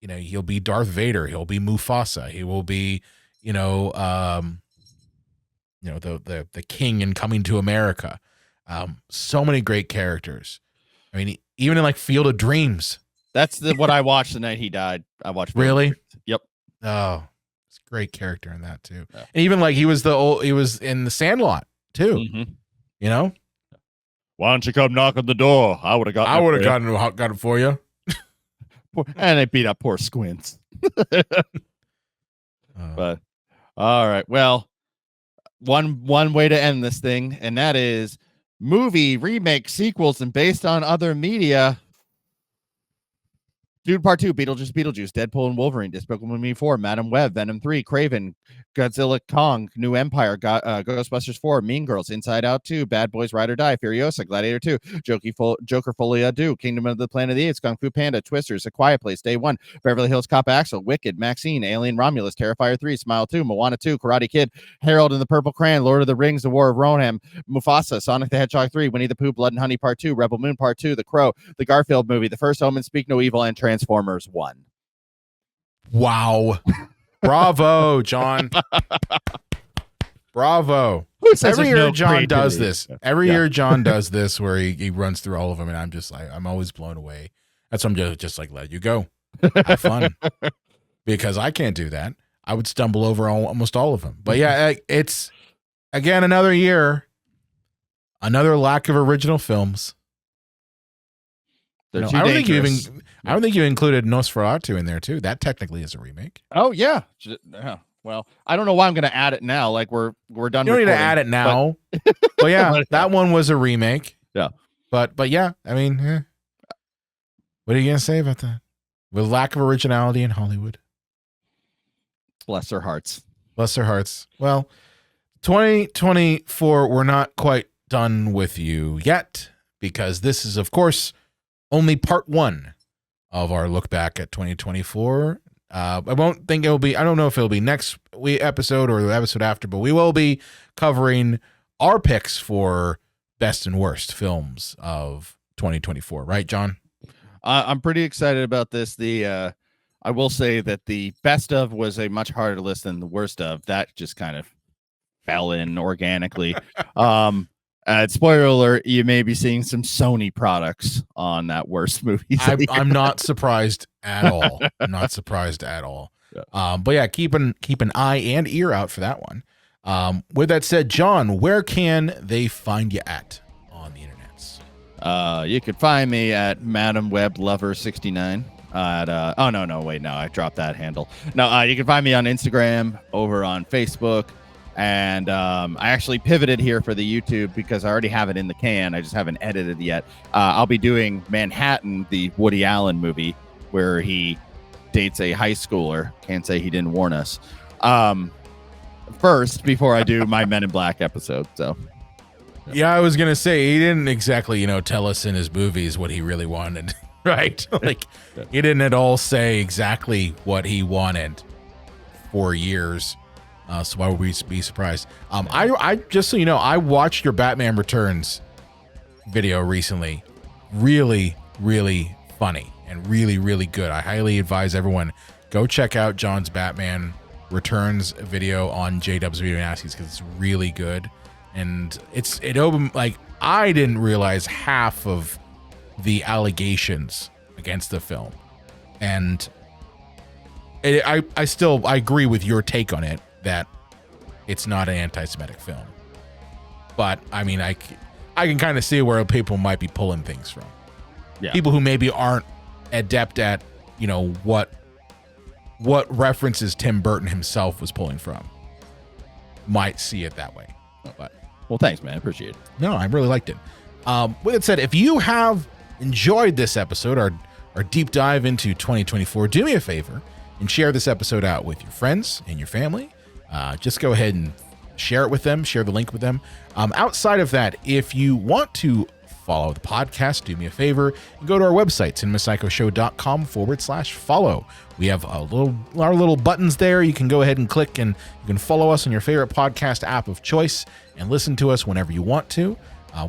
you know, he'll be Darth Vader, he'll be Mufasa, he will be, you know, the king in Coming to America. So many great characters. I mean, even in like Field of Dreams, That's what I watched the night he died. I watched. Really? Yep. Oh, it's a great character in that too. Yeah. And even like he was in the Sandlot too. Mm-hmm. You know? Why don't you come knock on the door? I would have got it for you. And they beat up poor Squints. But all right. Well, one way to end this thing, and that is movie remake sequels and based on other media. Dude, Part 2, Beetlejuice, Deadpool and Wolverine, Despicable Me 4, Madam Web, Venom 3, Craven, Godzilla Kong, New Empire, Ghostbusters 4, Mean Girls, Inside Out 2, Bad Boys Ride or Die, Furiosa, Gladiator 2, Joker Folia Do, Kingdom of the Planet of the Apes, Kung Fu Panda, Twisters, A Quiet Place, Day 1, Beverly Hills Cop Axel, Wicked, Maxine, Alien Romulus, Terrifier 3, Smile 2, Moana 2, Karate Kid, Harold and the Purple Crayon, Lord of the Rings, The War of Rohan, Mufasa, Sonic the Hedgehog 3, Winnie the Pooh, Blood and Honey Part 2, Rebel Moon Part 2, The Crow, The Garfield Movie, The First Omen, Speak No Evil, and Transformers 1. Wow. Bravo, John. Bravo. Every year John does this. Every year John does this where he runs through all of them, and I'm just like, I'm always blown away. That's why I'm just like, let you go. Have fun. Because I can't do that. I would stumble over almost all of them. But yeah, it's, again, another year, another lack of original films. I don't think you included Nosferatu in there too. That technically is a remake. Oh yeah. Well, I don't know why I'm going to add it now. Like we're done. You don't need to add it now. But yeah, that one was a remake. Yeah. But yeah, I mean, what are you going to say about that? With lack of originality in Hollywood. Bless their hearts. Bless their hearts. Well, 2024, we're not quite done with you yet, because this is, of course, only part one of our look back at 2024. I don't know if it'll be next episode or the episode after, but we will be covering our picks for best and worst films of 2024. Right, John? I'm pretty excited about this. I will say that the best of was a much harder list than the worst of. That just kind of fell in organically. Spoiler alert, you may be seeing some Sony products on that worst movie. I'm not surprised at all. I'm not surprised at all. Yeah. But yeah, keep an eye and ear out for that one. With that said, John, where can they find you at on the internets? You could find me at Madam Web Lover 69. I dropped that handle. No, you can find me on Instagram, over on Facebook. And I actually pivoted here for the YouTube because I already have it in the can. I just haven't edited yet. I'll be doing Manhattan, the Woody Allen movie, where he dates a high schooler. Can't say he didn't warn us. First, before I do my Men in Black episode. So, yeah, I was gonna say he didn't exactly, tell us in his movies what he really wanted, right? Like he didn't at all say exactly what he wanted for years. So why would we be surprised? I just so you know, I watched your Batman Returns video recently. Really, really funny and really, really good. I highly advise everyone go check out John's Batman Returns video on JW's Video Nasties because it's really good. And it opened, like, I didn't realize half of the allegations against the film. And I agree with your take on it, that it's not an anti-Semitic film. But I mean, I can kind of see where people might be pulling things from. Yeah. People who maybe aren't adept at, what references Tim Burton himself was pulling from might see it that way. But well, thanks, man. I appreciate it. No, I really liked it. With that said, if you have enjoyed this episode, our deep dive into 2024, do me a favor and share this episode out with your friends and your family. Just go ahead and share it with them, share the link with them. Outside of that, if you want to follow the podcast, do me a favor and go to our website, cinemapsychoshow.com/follow. We have our little buttons there. You can go ahead and click and you can follow us on your favorite podcast app of choice and listen to us whenever you want to.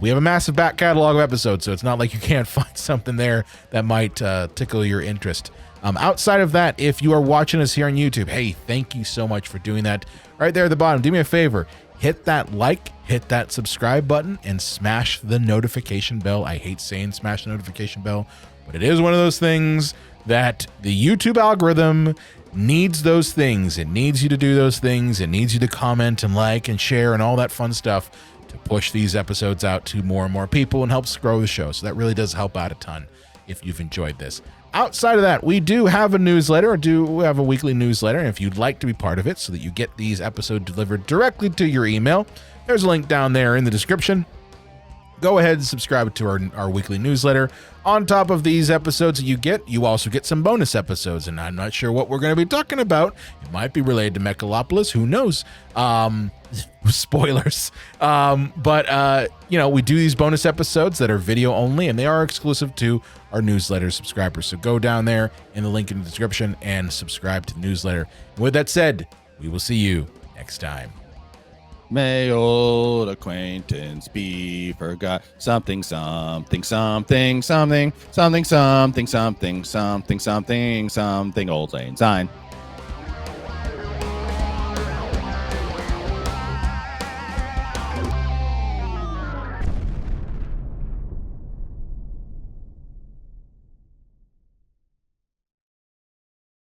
We have a massive back catalog of episodes, so it's not like you can't find something there that might tickle your interest. Outside of that, if you are watching us here on YouTube, hey, thank you so much for doing that. Right there at the bottom, do me a favor, hit that like, hit that subscribe button, and smash the notification bell. I hate saying smash the notification bell, but it is one of those things that the YouTube algorithm needs those things. It needs you to do those things. It needs you to comment and like and share and all that fun stuff to push these episodes out to more and more people and helps grow the show. So that really does help out a ton if you've enjoyed this. Outside of that, we do have a newsletter, we have a weekly newsletter, and if you'd like to be part of it so that you get these episodes delivered directly to your email, there's a link down there in the description. Go ahead and subscribe to our weekly newsletter. On top of these episodes that you also get some bonus episodes, and I'm not sure what we're going to be talking about. It might be related to Mechalopolis, who knows? Spoilers. But we do these bonus episodes that are video only, and they are exclusive to our newsletter subscribers. So go down there in the link in the description and subscribe to the newsletter. And with that said, we will see you next time. May old acquaintance be forgot. Something, something, something, something, something, something, something, something, something, something, old Lane Sign.